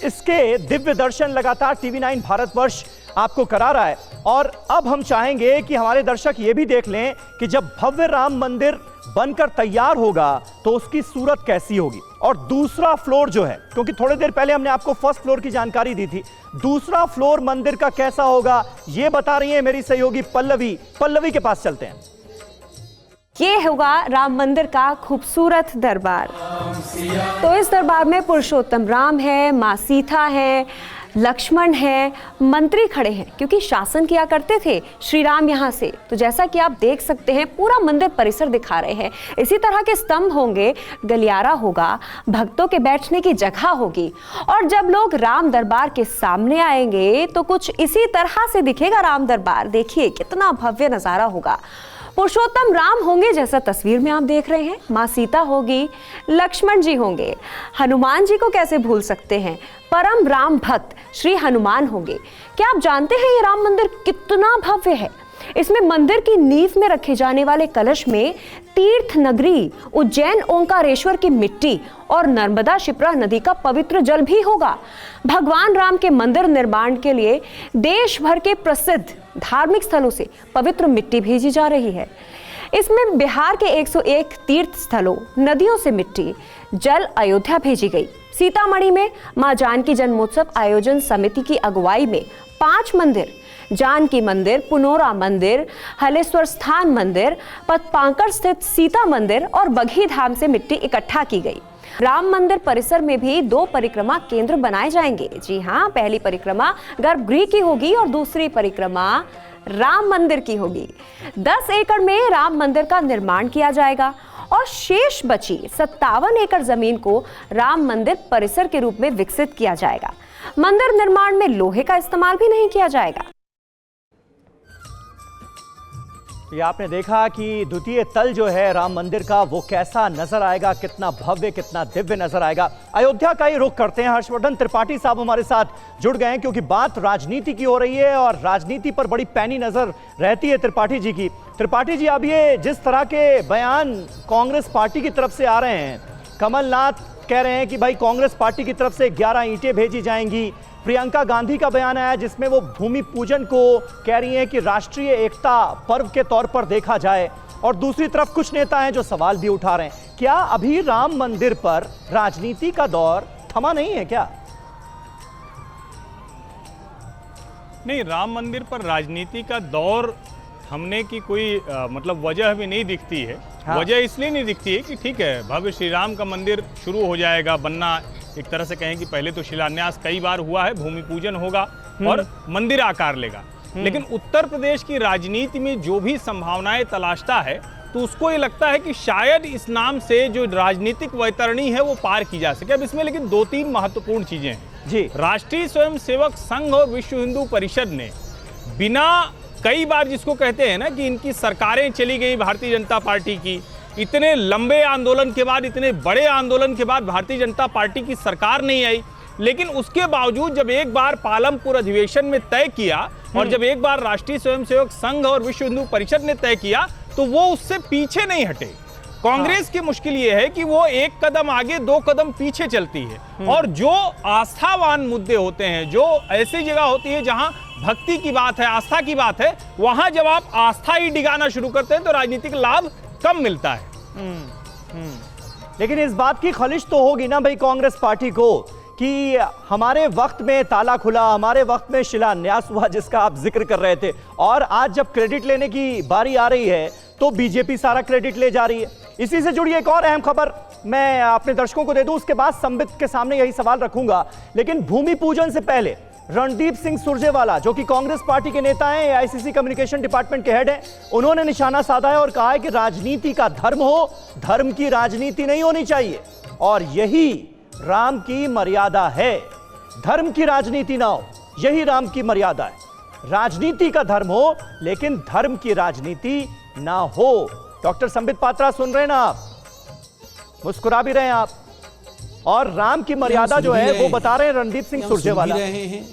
इसके दिव्य दर्शन लगातार TV9 भारतवर्ष आपको करा रहा है। और अब हम चाहेंगे कि हमारे दर्शक ये भी देख लें कि जब भव्य राम मंदिर बनकर तैयार होगा तो उसकी सूरत कैसी होगी। और दूसरा फ्लोर जो है, क्योंकि थोड़ी देर पहले हमने आपको फर्स्ट फ्लोर की जानकारी दी थी, दूसरा फ्लोर मंदिर का कैसा होगा ये बता रही है मेरी सहयोगी पल्लवी। पल्लवी के पास चलते हैं।
ये होगा राम मंदिर का खूबसूरत दरबार। तो इस दरबार में पुरुषोत्तम राम है, माँ सीता है, लक्ष्मण है, मंत्री खड़े हैं क्योंकि शासन किया करते थे श्री राम यहाँ से। तो जैसा कि आप देख सकते हैं पूरा मंदिर परिसर दिखा रहे हैं। इसी तरह के स्तंभ होंगे, गलियारा होगा, भक्तों के बैठने की जगह होगी। और जब लोग राम दरबार के सामने आएंगे तो कुछ इसी तरह से दिखेगा राम दरबार। देखिए कितना भव्य नजारा होगा। पुरुषोत्तम राम होंगे जैसा तस्वीर में आप देख रहे हैं, माँ सीता होगी, लक्ष्मण जी होंगे, हनुमान जी को कैसे भूल सकते हैं, परम राम भक्त श्री हनुमान होंगे। क्या आप जानते हैं ये राम मंदिर कितना भव्य है? इसमें मंदिर की नींव में रखे जाने वाले कलश में तीर्थ नगरी उज्जैन ओंकारेश्वर की मिट्टी और नर्मदा शिप्रा नदी का पवित्र जल भी होगा। भगवान राम के मंदिर निर्माण के लिए देश भर के प्रसिद्ध धार्मिक स्थलों से पवित्र मिट्टी भेजी जा रही है। इसमें बिहार के 101 तीर्थ स्थलों, नदियों से मिट्टी जल अयोध्या भेजी गई। सीतामढ़ी में मां जानकी जन्मोत्सव आयोजन समिति की अगुवाई में 5 मंदिर, जानकी मंदिर, पुनोरा मंदिर, हलेश्वर स्थान मंदिर, पथपांकर स्थित सीता मंदिर और बघी धाम से मिट्टी इकट्ठा की गई। राम मंदिर परिसर में भी 2 परिक्रमा केंद्र बनाए जाएंगे। जी हाँ, पहली परिक्रमा गर्भगृह की होगी और दूसरी परिक्रमा राम मंदिर की होगी। 10 एकड़ में राम मंदिर का निर्माण किया जाएगा और शेष बची 57 एकड़ जमीन को राम मंदिर परिसर के रूप में विकसित किया जाएगा। मंदिर निर्माण में लोहे का इस्तेमाल भी नहीं किया जाएगा।
ये आपने देखा कि द्वितीय तल जो है राम मंदिर का वो कैसा नजर आएगा, कितना भव्य, कितना दिव्य नजर आएगा। अयोध्या का ही रुख करते हैं। हर्षवर्धन त्रिपाठी साहब हमारे साथ जुड़ गए हैं क्योंकि बात राजनीति की हो रही है और राजनीति पर बड़ी पैनी नजर रहती है त्रिपाठी जी की। त्रिपाठी जी, अब ये जिस तरह के बयान कांग्रेस पार्टी की तरफ से आ रहे हैं, कमलनाथ कह रहे हैं कि भाई कांग्रेस पार्टी की तरफ से 11 ईंटें भेजी जाएंगी। प्रियंका गांधी का बयान आया जिसमें वो भूमि पूजन को कह रही हैं कि राष्ट्रीय एकता पर्व के तौर पर देखा जाए। और दूसरी तरफ कुछ नेता हैं जो सवाल भी उठा रहे हैं। क्या अभी राम मंदिर पर राजनीति का दौर थमा नहीं है क्या?
नहीं, राम मंदिर पर राजनीति का दौर थमने की कोई मतलब वजह भी नहीं दिखती है।
हाँ।
वजह इसलिए नहीं दिखती है कि ठीक है, भव्य श्री राम का मंदिर शुरू हो जाएगा बनना। एक तरह से कहें कि पहले तो शिलान्यास कई बार हुआ है, भूमि पूजन होगा और मंदिर आकार लेगा। लेकिन उत्तर प्रदेश की राजनीति में जो भी संभावनाएं तलाशता है तो उसको ये लगता है कि शायद इस नाम से जो राजनीतिक वैतरणी है वो पार की जा सके। अब इसमें लेकिन 2-3 महत्वपूर्ण चीजें हैं
जी।
राष्ट्रीय स्वयंसेवक संघ और विश्व हिंदू परिषद ने बिना कई बार, जिसको कहते हैं ना कि इनकी सरकारें चली गई भारतीय जनता पार्टी की, इतने लंबे आंदोलन के बाद, इतने बड़े आंदोलन के बाद भारतीय जनता पार्टी की सरकार नहीं आई, लेकिन उसके बावजूद जब एक बार पालमपुर अधिवेशन में तय किया और जब एक बार राष्ट्रीय स्वयंसेवक संघ और विश्व हिंदू परिषद ने तय किया तो वो उससे पीछे नहीं हटे। कांग्रेस की मुश्किल ये है कि वो 1 कदम आगे 2 कदम पीछे चलती है। और जो आस्थावान मुद्दे होते हैं, जो ऐसी जगह होती है जहां भक्ति की बात है, आस्था की बात है, वहां जब आप आस्था ही डिगाना शुरू करते हैं तो राजनीतिक लाभ कम मिलता है।
लेकिन इस बात की खलिश तो होगी ना भाई कांग्रेस पार्टी को कि हमारे वक्त में ताला खुला, हमारे वक्त में शिलान्यास हुआ जिसका आप जिक्र कर रहे थे, और आज जब क्रेडिट लेने की बारी आ रही है तो बीजेपी सारा क्रेडिट ले जा रही है। इसी से जुड़ी एक और अहम खबर मैं अपने दर्शकों को दे दूं, उसके बाद संबित के सामने यही सवाल रखूंगा। लेकिन भूमि पूजन से पहले रणदीप सिंह सुरजेवाला, जो कि कांग्रेस पार्टी के नेता हैं, आईसीसी कम्युनिकेशन डिपार्टमेंट के हेड हैं, उन्होंने निशाना साधा है और कहा है कि राजनीति का धर्म हो, धर्म की राजनीति नहीं होनी चाहिए। और यही राम की मर्यादा है, धर्म की राजनीति ना हो, यही राम की मर्यादा है। राजनीति का धर्म हो लेकिन धर्म की राजनीति ना हो। डॉक्टर संबित पात्रा सुन रहे हैं ना आप? मुस्कुरा भी रहे हैं आप? और राम की मर्यादा जो है वो बता रहे हैं रणदीप सिंह सुरजेवाला।
रहे हैं।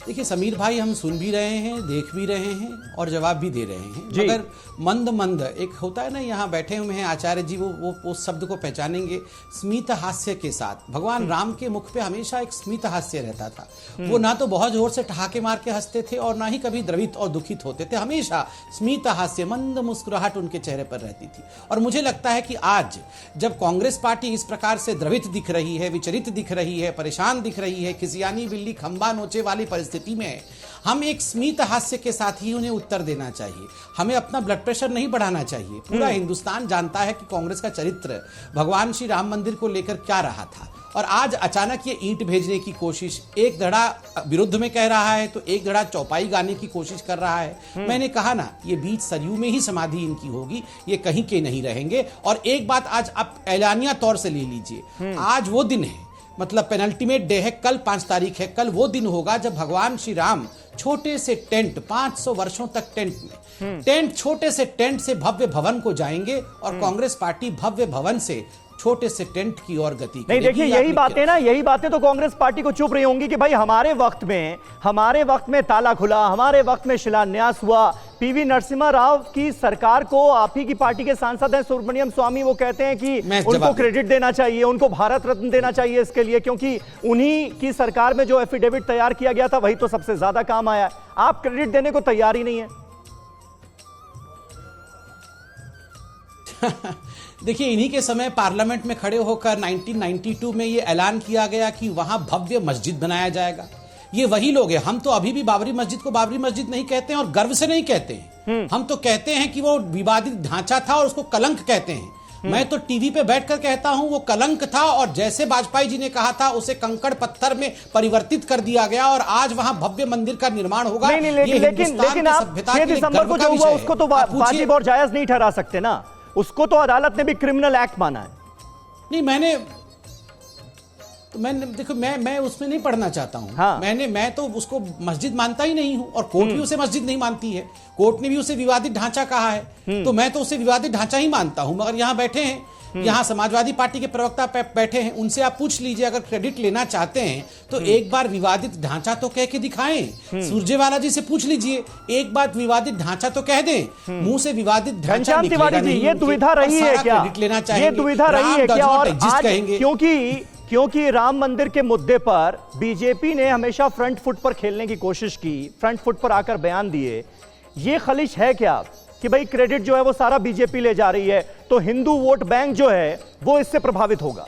देखिए समीर भाई, हम सुन भी रहे हैं, देख भी रहे हैं और जवाब भी दे रहे हैं, मगर मंद मंद एक होता है ना, यहाँ बैठे हुए हैं आचार्य जी, वो उस शब्द को पहचानेंगे, स्मित हास्य के साथ। भगवान राम के मुख पे हमेशा एक स्मित हास्य रहता था। वो ना तो बहुत जोर से ठहाके मार के हंसते थे और ना ही कभी द्रवित और दुखित होते थे, हमेशा स्मित हास्य, मंद मुस्कुराहट उनके चेहरे पर रहती थी। और मुझे लगता है कि आज जब कांग्रेस पार्टी इस प्रकार से द्रवित दिख रही है, विचलित दिख रही है, परेशान दिख रही है, खिसियानी बिल्ली खंबा नोचे वाली परिस्थिति में, हम एक स्मित हास्य के साथ ही उन्हें उत्तर देना चाहिए। हमें अपना ब्लड प्रेशर नहीं बढ़ाना चाहिए। पूरा हिंदुस्तान जानता है कि कांग्रेस का चरित्र भगवान श्री राम मंदिर को लेकर क्या रहा था, और आज अचानक ये ईंट भेजने की कोशिश, एक धड़ा विरुद्ध में कह रहा है तो एक धड़ा चौपाई गाने की कोशिश कर रहा है। मैंने कहा ना, ये बीच सरयू में ही समाधि इनकी होगी, ये कहीं के नहीं रहेंगे। और एक बात आज आप ऐलानिया तौर से ले लीजिए, आज वो दिन है, मतलब पेनल्टीमेट डे है, कल 5 तारीख है, कल वो दिन होगा जब भगवान श्री राम छोटे से टेंट, 500 वर्षों तक टेंट में, टेंट, छोटे से टेंट से भव्य भवन को जाएंगे और कांग्रेस पार्टी भव्य भवन से छोटे से टेंट की ओर गति
नहीं। देखिए यही बातें ना, यही बातें तो कांग्रेस पार्टी को चुप रही होंगी कि भाई हमारे वक्त में ताला खुला, हमारे वक्त में शिलान्यास हुआ। पीवी नरसिम्हा राव की सरकार को आप ही की पार्टी के सांसद हैं सुब्रमण्यम स्वामी, वो कहते हैं कि उनको क्रेडिट देना चाहिए, उनको भारत रत्न देना चाहिए इसके लिए, क्योंकि उन्हीं की सरकार में जो एफिडेविट तैयार किया गया था वही तो सबसे ज्यादा काम आया। आप क्रेडिट देने को तैयार ही नहीं है।
देखिए, इन्हीं के समय पार्लियामेंट में खड़े होकर 1992 में ये ऐलान किया गया कि वहां भव्य मस्जिद बनाया जाएगा। ये वही लोग हैं। हम तो अभी भी बाबरी मस्जिद को बाबरी मस्जिद नहीं कहते हैं और गर्व से नहीं कहते हैं। हम तो कहते हैं कि वो विवादित ढांचा था और उसको कलंक कहते हैं। मैं तो टीवी पे बैठकर कहता हूं वो कलंक था, और जैसे वाजपेयी जी ने कहा था उसे कंकड़ पत्थर में परिवर्तित कर दिया गया और आज वहां भव्य मंदिर का निर्माण होगा।
लेकिन आप 6 दिसंबर को जो हुआ उसको तो वाजिब और जायज नहीं ठहरा सकते ना, उसको तो अदालत ने भी क्रिमिनल एक्ट माना है।
नहीं, मैंने देखो, मैं उसमें नहीं पढ़ना चाहता हूं।
हाँ।
मैं तो उसको मस्जिद मानता ही नहीं हूं, और कोर्ट भी उसे मस्जिद नहीं मानती है। कोर्ट ने भी उसे विवादित ढांचा कहा है, तो मैं तो उसे विवादित ढांचा ही मानता हूं। मगर यहाँ बैठे हैं, यहाँ समाजवादी पार्टी के प्रवक्ता बैठे हैं, उनसे आप पूछ लीजिए, अगर क्रेडिट लेना चाहते हैं तो एक बार विवादित ढांचा तो कह के दिखाएं। सुरजेवाला जी से पूछ लीजिए, एक बार विवादित ढांचा तो कह दें। मुंह से विवादित ढांचा
तिवारी जी, ये दुविधा रही है क्या?
क्रेडिट लेना चाहिए,
ये दुविधा रही है क्या? और आज
कहेंगे
क्योंकि राम मंदिर के मुद्दे पर बीजेपी ने हमेशा फ्रंट फुट पर खेलने की कोशिश की, फ्रंट फुट पर आकर बयान दिए। ये खलिश है क्या कि भाई क्रेडिट जो है वो सारा बीजेपी ले जा रही है, तो हिंदू वोट बैंक जो है वो इससे प्रभावित होगा?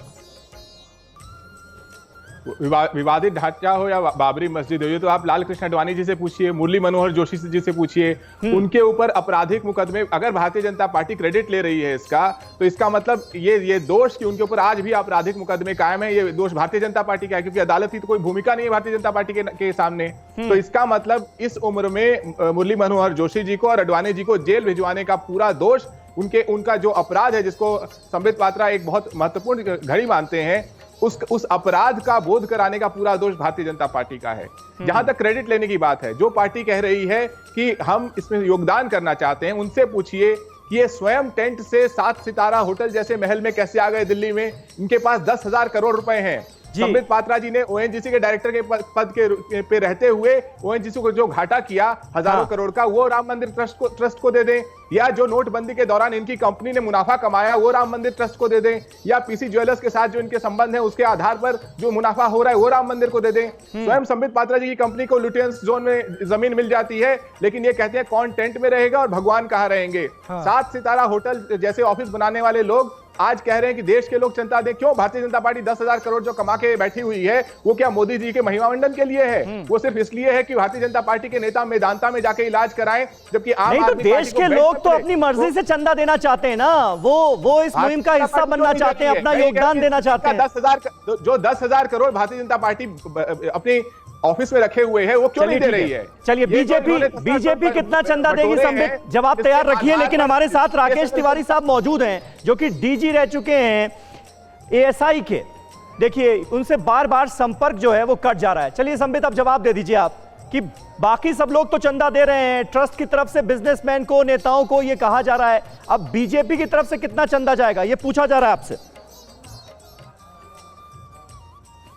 विवादित ढांचा हो या बाबरी मस्जिद हो, ये तो आप लाल कृष्ण आडवाणी जी से पूछिए, मुरली मनोहर जोशी जी से पूछिए, उनके ऊपर आपराधिक मुकदमे। अगर भारतीय जनता पार्टी क्रेडिट ले रही है इसका, तो इसका मतलब ये दोष कि उनके ऊपर आज भी आपराधिक मुकदमे कायम है, ये दोष भारतीय जनता पार्टी का है, क्योंकि अदालत की तो कोई भूमिका नहीं है भारतीय जनता पार्टी के सामने। तो इसका मतलब इस उम्र में मुरली मनोहर जोशी जी को और आडवाणी जी को जेल भिजवाने का पूरा दोष उनका जो अपराध है, जिसको संबित पात्रा एक बहुत महत्वपूर्ण घड़ी मानते हैं, उस अपराध का बोध कराने का पूरा दोष भारतीय जनता पार्टी का है। जहां तक क्रेडिट लेने की बात है, जो पार्टी कह रही है कि हम इसमें योगदान करना चाहते हैं, उनसे पूछिए कि ये स्वयं टेंट से 7 सितारा होटल जैसे महल में कैसे आ गए दिल्ली में। इनके पास 10,000 करोड़ रुपए हैं। संबित पात्रा जी ने ओएनजीसी के डायरेक्टर के पद पे रहते हुए ओएनजीसी को जो घाटा किया हजारों करोड़ का, वो राम मंदिर ट्रस्ट को दे दें, या जो नोटबंदी के दौरान इनकी कंपनी ने मुनाफा कमाया वो राम मंदिर ट्रस्ट को दे दें, या पीसी ज्वेलर्स के साथ जो इनके संबंध है उसके आधार पर जो मुनाफा हो रहा है वो राम मंदिर को दे दें। स्वयं संबित पात्रा जी की कंपनी को लुटियंस जोन में जमीन मिल जाती है, लेकिन ये कहते हैं कौन टेंट में रहेगा और भगवान कहाँ रहेंगे। 7 सितारा होटल जैसे ऑफिस बनाने वाले लोग आज कह रहे हैं कि देश के लोग चिंता दें। क्यों? भारतीय जनता पार्टी 10,000 करोड़ जो कमा के बैठी हुई है, वो क्या मोदी जी के महिमा मंडन के लिए है? वो सिर्फ इसलिए है कि भारतीय जनता पार्टी के नेता मेदांता में जाके इलाज कराएं, जबकि आम
नहीं, तो देश के लोग तो अपनी मर्जी से चंदा देना चाहते हैं ना, वो इस मुहिम का हिस्सा बनना चाहते हैं, अपना योगदान देना चाहते हैं।
10,000 करोड़ भारतीय जनता पार्टी अपनी ऑफिस में रखे हुए हैं, वो क्यों नहीं दे रही है?
चलिए, बीजेपी कितना चंदा देगी? संबित जवाब तैयार रखिए, लेकिन हमारे साथ राकेश तिवारी साहब मौजूद हैं जो कि डीजी रह चुके हैं एएसआई के। देखिए, उनसे बार बार संपर्क जो है वो कट जा रहा है। चलिए संबित, अब जवाब दे दीजिए आप, कि बाकी सब लोग तो चंदा दे रहे हैं, ट्रस्ट की तरफ से बिजनेसमैन को, नेताओं को ये कहा जा रहा है, अब बीजेपी की तरफ से कितना चंदा जाएगा ये पूछा जा रहा है आपसे।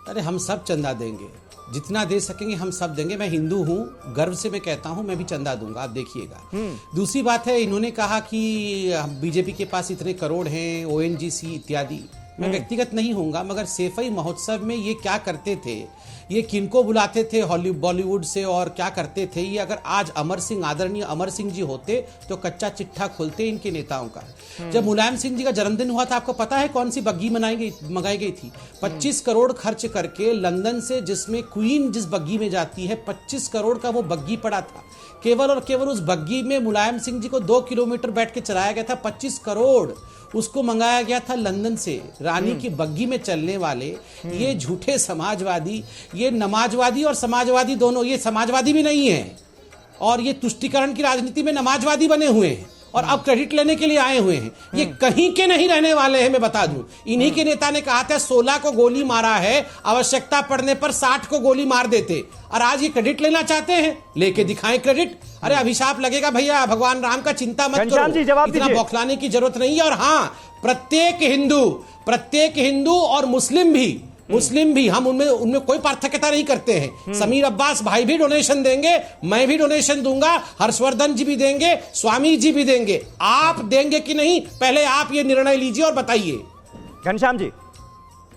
अरे हम सब चंदा देंगे, जितना दे सकेंगे हम सब देंगे। मैं हिंदू हूं, गर्व से मैं कहता हूं, मैं भी चंदा दूंगा, आप देखिएगा। दूसरी बात है, इन्होंने कहा कि बीजेपी के पास इतने करोड़ हैं, ओएनजीसी इत्यादि। मैं व्यक्तिगत नहीं होऊंगा, मगर सैफई महोत्सव में ये क्या करते थे, ये किनको बुलाते थे हॉलीवुड बॉलीवुड से और क्या करते थे ये। अगर आज अमर सिंह, आदरणीय अमर सिंह जी होते तो कच्चा चिट्ठा खोलते इनके नेताओं का। जब मुलायम सिंह जी का जन्मदिन हुआ था, आपको पता है कौन सी बग्गी मंगाई गई थी? 25 करोड़ खर्च करके लंदन से, जिसमें क्वीन जिस बग्गी में जाती है, 25 करोड़ का वो बग्गी पड़ा था। केवल और केवल उस बग्गी में मुलायम सिंह जी को 2 किलोमीटर बैठ के चलाया गया था। 25 करोड़ उसको मंगाया गया था लंदन से। रानी की बग्गी में चलने वाले ये झूठे समाजवादी, ये नमाजवादी और समाजवादी दोनों, ये समाजवादी भी नहीं है और ये तुष्टीकरण की राजनीति में नमाजवादी बने हुए हैं और अब क्रेडिट लेने के लिए आए हुए हैं। ये कहीं के नहीं रहने वाले हैं, मैं बता दूं। इन्हीं के नेता ने कहा था 16 को गोली मारा है, आवश्यकता पड़ने पर 60 को गोली मार देते, और आज ये क्रेडिट लेना चाहते हैं, लेके दिखाएं क्रेडिट। अरे अभिशाप लगेगा भैया, भगवान राम का चिंता मत करो, इतना बौखलाने की जरूरत नहीं है। और हाँ, प्रत्येक हिंदू और मुस्लिम भी हम उनमें कोई पार्थक्यता नहीं करते हैं। समीर अब्बास भाई भी डोनेशन देंगे, मैं भी डोनेशन दूंगा, हर्षवर्धन जी भी देंगे, स्वामी जी भी देंगे। आप देंगे कि नहीं, पहले आप ये निर्णय लीजिए और बताइए।
घनश्याम जी,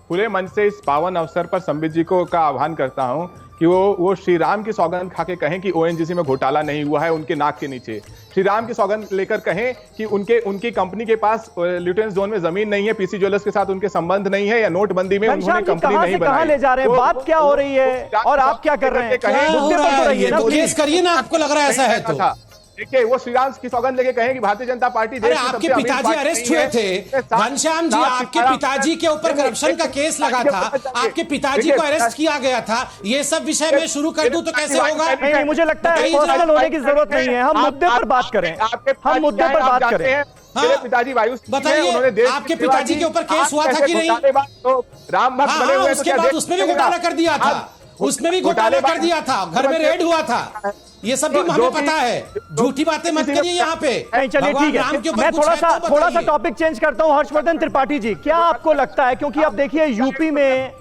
खुले मन से इस पावन अवसर पर संबित जी को का आह्वान करता हूं कि वो श्री राम की सौगंध खा के कहें कि ओएनजीसी में घोटाला नहीं हुआ है उनके नाक के नीचे। श्री राम की सौगंध लेकर कहें कि उनकी कंपनी के पास ल्यूटेंस जोन में जमीन नहीं है, पीसी ज्वेलर्स के साथ उनके संबंध नहीं है, या नोटबंदी में उन्होंने कंपनी नहीं बनाई।
कहां ले जा रहे हैं, बात क्या हो रही है और आप क्या कर रहे हैं? मुद्दे पर तो रहिए ना,
केस करिए ना, आपको लग रहा है ऐसा है तो।
देखिए, वो श्री राम की सौगंध लेके कहें कि भारतीय जनता पार्टी देश की
आपके पिताजी अरेस्ट हुए थे घनश्याम जी, आपके पिताजी के ऊपर करप्शन का केस लगा था, आपके पिताजी को अरेस्ट किया गया था। ये सब विषय में शुरू कर दूं तो कैसे होगा?
नहीं, मुझे लगता है पर्सनल होने की जरूरत नहीं है, हम मुद्दे पर बात करें, हम मुद्दे पर बात करें।
मेरे पिताजी वायु
बताइए, आपके पिताजी के ऊपर केस हुआ था कि नहीं?
राम भक्त बने हुए,
उसके बाद उसमें भी घोटाला कर दिया था, उसमें भी घोटाला कर दिया था, घर में रेड हुआ था, ये सब भी हमें पता है। झूठी बातें मत करिए यहाँ पे।
चलिए ठीक है, मैं थोड़ा सा टॉपिक चेंज करता हूँ। हर्षवर्धन त्रिपाठी जी, क्या आपको लगता है, क्योंकि अब देखिए यूपी में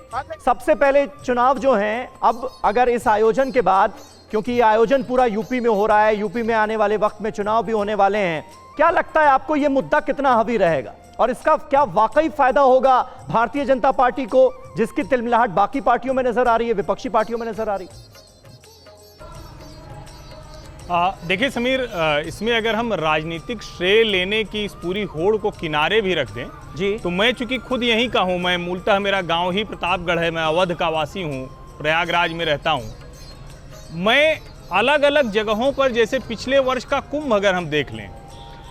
सबसे पहले चुनाव जो हैं, अब अगर इस आयोजन के बाद, क्योंकि ये आयोजन पूरा यूपी में हो रहा है, यूपी में आने वाले वक्त में चुनाव भी होने वाले हैं, क्या लगता है आपको ये मुद्दा कितना हावी रहेगा और इसका क्या वाकई फायदा होगा भारतीय जनता पार्टी को, जिसकी तिलमिलाहट बाकी पार्टियों में नजर आ रही है, विपक्षी पार्टियों में नजर आ रही है?
देखिए समीर, इसमें अगर हम राजनीतिक श्रेय लेने की इस पूरी होड़ को किनारे भी रख दें जी, तो मैं चूंकि खुद यहीं का हूं, मैं मूलतः मेरा गांव ही प्रतापगढ़ है, मैं अवध का वासी हूं, प्रयागराज में रहता हूं। मैं अलग अलग जगहों पर, जैसे पिछले वर्ष का कुंभ अगर हम देख लें,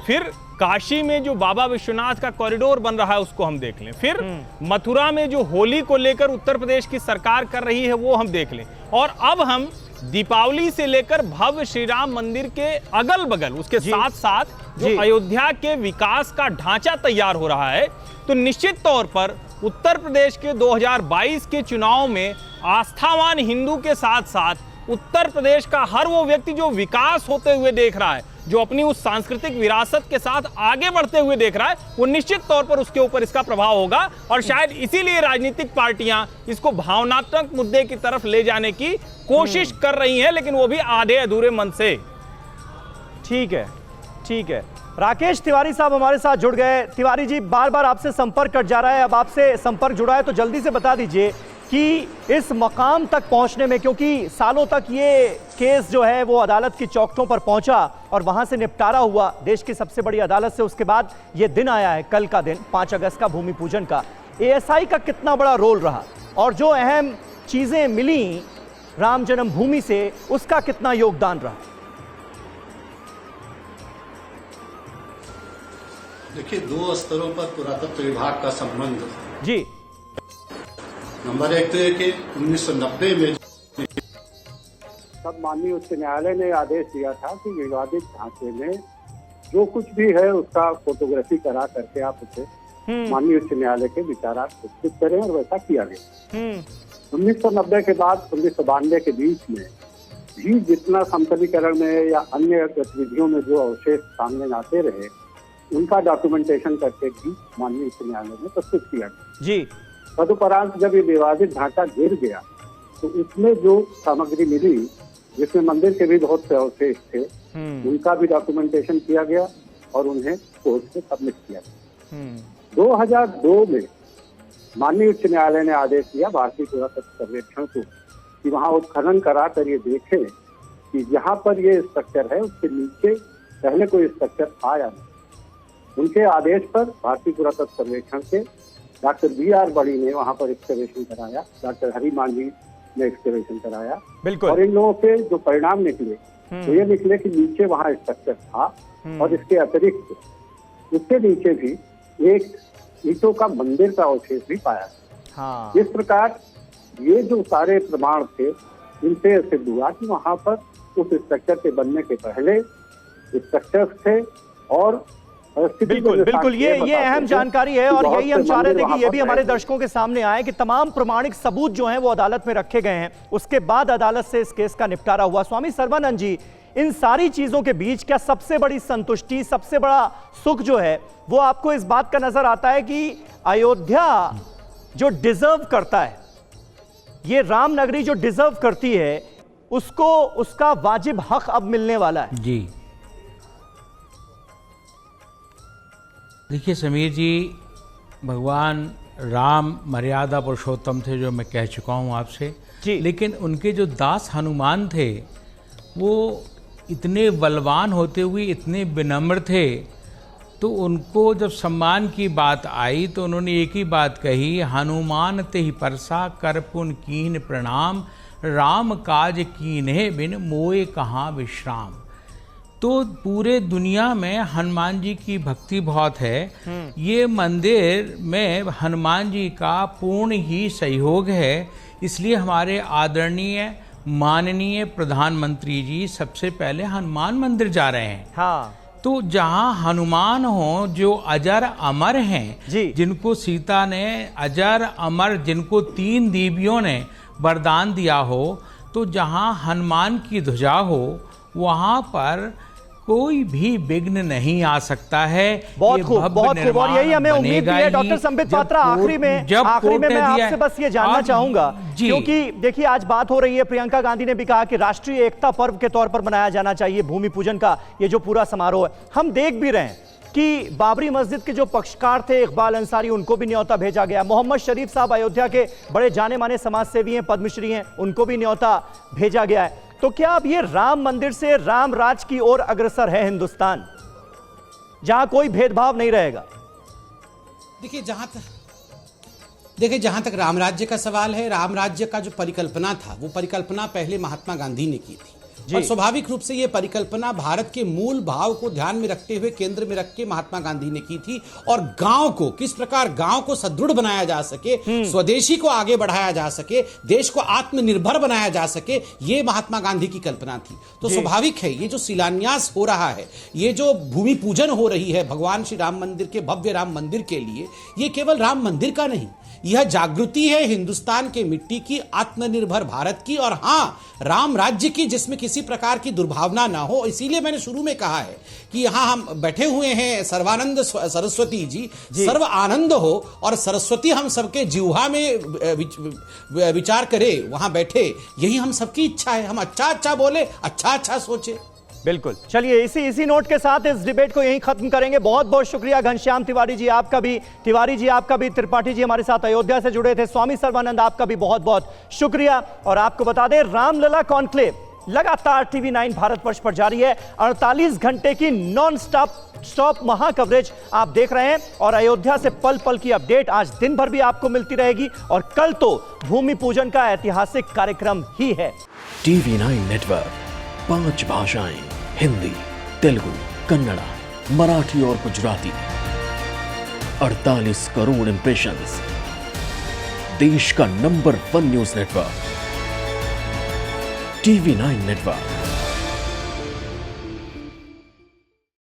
फिर काशी में जो बाबा विश्वनाथ का कॉरिडोर बन रहा है उसको हम देख लें, फिर मथुरा में जो होली को लेकर उत्तर प्रदेश की सरकार कर रही है वो हम देख लें, और अब हम दीपावली से लेकर भव्य श्री राम मंदिर के अगल बगल, उसके साथ साथ जो अयोध्या के विकास का ढांचा तैयार हो रहा है, तो निश्चित तौर पर उत्तर प्रदेश के 2022 के चुनाव में आस्थावान हिंदू के साथ साथ उत्तर प्रदेश का हर वो व्यक्ति जो विकास होते हुए देख रहा है, जो अपनी उस सांस्कृतिक विरासत के साथ आगे बढ़ते हुए देख रहा है, वो निश्चित तौर पर उसके ऊपर इसका प्रभाव होगा। और शायद इसीलिए राजनीतिक पार्टियां इसको भावनात्मक मुद्दे की तरफ ले जाने की कोशिश कर रही हैं, लेकिन वो भी आधे अधूरे मन से।
ठीक है, ठीक है। राकेश तिवारी साहब हमारे साथ जुड़ गए। तिवारी जी, बार बार आपसे संपर्क कट जा रहा है, अब आपसे संपर्क जुड़ा है तो जल्दी से बता दीजिए कि इस मकाम तक पहुंचने में, क्योंकि सालों तक ये केस जो है वो अदालत की चौखटों पर पहुंचा और वहां से निपटारा हुआ देश की सबसे बड़ी अदालत से, उसके बाद ये दिन आया है, कल का दिन 5 अगस्त का, भूमि पूजन का। एएसआई का कितना बड़ा रोल रहा और जो अहम चीजें मिली राम जन्मभूमि से, उसका कितना योगदान रहा?
देखिए, 2 स्तरों पर पुरातत्व विभाग का संबंध
जी।
नंबर 1 तो है कि 1990 में
तब माननीय उच्च न्यायालय ने आदेश दिया था कि विवादित ढांचे में जो कुछ भी है उसका फोटोग्राफी करा करके आप उसे माननीय उच्च न्यायालय के विचारार्थ प्रस्तुत करें, और वैसा किया गया। 1990 के बाद 1992 के बीच में
भी जितना समतलीकरण में या अन्य गतिविधियों में जो अवशेष सामने आते रहे, उनका डॉक्यूमेंटेशन करके भी माननीय उच्च न्यायालय में प्रस्तुत किया गया
जी।
तदुपरांत जब ये विवादित ढांचा गिर गया तो उसमें जो सामग्री मिली, जिसमें मंदिर के भी बहुत से अवशेष थे, उनका भी डॉक्यूमेंटेशन किया गया और उन्हें कोर्ट में सबमिट किया गया। 2002 में माननीय उच्च न्यायालय ने आदेश दिया भारतीय पुरातत्व सर्वेक्षण को कि वहां उत्खनन करा कर ये देखें कि जहां पर ये स्ट्रक्चर है उसके नीचे पहले कोई स्ट्रक्चर था या नहीं। उनके आदेश पर भारतीय पुरातत्व सर्वेक्षण के डॉक्टर BR बड़ी ने वहां पर एक्सकवेशन कराया, डॉक्टर हरि मांझी ने एक्सकवेशन कराया।
बिल्कुल।
और इन लोगों के जो परिणाम निकले तो ये निकले कि नीचे वहां स्ट्रक्चर था और इसके अतिरिक्त उसके नीचे भी एक ईंटों का मंदिर का अवशेष भी पाया।
हाँ।
इस प्रकार ये जो सारे प्रमाण थे, इनसे सिद्ध हुआ कि वहां पर उस स्ट्रक्चर के बनने के पहले स्ट्रक्चर्स थे और
बिल्कुल बिल्कुल, ये अहम जानकारी है और यही हम चाह रहे थे कि ये भी हमारे दर्शकों के सामने आए कि तमाम प्रमाणिक सबूत जो हैं वो अदालत में रखे गए हैं, उसके बाद अदालत से इस केस का निपटारा हुआ। स्वामी सर्वानंद जी, इन सारी चीजों के बीच क्या सबसे बड़ी संतुष्टि, सबसे बड़ा सुख जो है वो आपको इस बात का नजर आता है कि अयोध्या जो डिजर्व करता है, ये राम नगरी जो डिजर्व करती है, उसको उसका वाजिब हक अब मिलने वाला है?
जी देखिए समीर जी, भगवान राम मर्यादा पुरुषोत्तम थे, जो मैं कह चुका हूँ आपसे
जी।
लेकिन उनके जो दास हनुमान थे वो इतने बलवान होते हुए इतने विनम्र थे, तो उनको जब सम्मान की बात आई तो उन्होंने एक ही बात कही, हनुमान तेहि परसा कर पुन कीन प्रणाम, राम काज कीन्हे बिन मोए कहाँ विश्राम। तो पूरे दुनिया में हनुमान जी की भक्ति बहुत है। ये मंदिर में हनुमान जी का पूर्ण ही सहयोग है, इसलिए हमारे आदरणीय माननीय प्रधानमंत्री जी सबसे पहले हनुमान मंदिर जा रहे हैं।
हाँ।
तो जहाँ हनुमान हो जो अजर अमर हैं, जिनको सीता ने अजर अमर, जिनको 3 देवियों ने वरदान दिया हो, तो जहाँ हनुमान की ध्वजा हो वहाँ पर कोई भी विघ्न नहीं आ सकता है।
बहुत खूब, बहुत खूब, और यही हमें उम्मीद भी है। डॉक्टर संबित पात्रा, आखिरी में मैं आपसे बस ये जानना चाहूंगा, क्योंकि देखिए आज बात हो रही है, प्रियंका गांधी ने भी कहा कि राष्ट्रीय एकता पर्व के तौर पर मनाया जाना चाहिए भूमि पूजन का ये जो पूरा समारोह है। हम देख भी रहे हैं कि बाबरी मस्जिद के जो पक्षकार थे इकबाल अंसारी, उनको भी न्योता भेजा गया। मोहम्मद शरीफ साहब अयोध्या के बड़े जाने माने समाजसेवी हैं, पद्मश्री हैं, उनको भी न्योता भेजा गया है। तो क्या अब ये राम मंदिर से राम राज की ओर अग्रसर है हिंदुस्तान, जहां कोई भेदभाव नहीं रहेगा?
देखिए जहां तक राम राज्य का सवाल है, राम राज्य का जो परिकल्पना था वो परिकल्पना पहले महात्मा गांधी ने की थी, और स्वाभाविक रूप से ये परिकल्पना भारत के मूल भाव को ध्यान में रखते हुए केंद्र में रख के महात्मा गांधी ने की थी। और गांव को किस प्रकार गांव को सुदृढ़ बनाया जा सके, स्वदेशी को आगे बढ़ाया जा सके, देश को आत्मनिर्भर बनाया जा सके, ये महात्मा गांधी की कल्पना थी। तो स्वाभाविक है ये जो शिलान्यास हो रहा है, ये जो भूमि पूजन हो रही है भगवान श्री राम मंदिर के, भव्य राम मंदिर के लिए, ये केवल राम मंदिर का नहीं, यह जागृति है हिंदुस्तान के मिट्टी की, आत्मनिर्भर भारत की, और हां राम राज्य की, जिसमें किसी प्रकार की दुर्भावना ना हो। इसीलिए मैंने शुरू में कहा है कि यहां हम बैठे हुए हैं, सर्वानंद सरस्वती जी, सर्व आनंद हो और सरस्वती हम सबके जिह्वा में विचार करे, वहां बैठे, यही हम सबकी इच्छा है। हम अच्छा अच्छा बोले, अच्छा अच्छा सोचे।
बिल्कुल। चलिए इसी नोट के साथ इस डिबेट को यहीं खत्म करेंगे। बहुत बहुत शुक्रिया घनश्याम तिवारी जी आपका भी, त्रिपाठी जी हमारे साथ अयोध्या से जुड़े थे। स्वामी सर्वानंद आपका भी बहुत बहुत शुक्रिया। और आपको बता दें, रामलला कॉन्क्लेव लगातार TV9 भारतवर्ष पर जारी है। 48 घंटे की नॉन स्टॉप महा कवरेज आप देख रहे हैं, और अयोध्या से पल पल की अपडेट आज दिन भर भी आपको मिलती रहेगी। और कल तो भूमि पूजन का ऐतिहासिक कार्यक्रम ही है।
TV9 नेटवर्क 5 भाषाएं, हिंदी, तेलुगु, कन्नड़ा, मराठी और गुजराती, 48 करोड़ इंप्रेशंस, देश का number 1 news network TV9 network.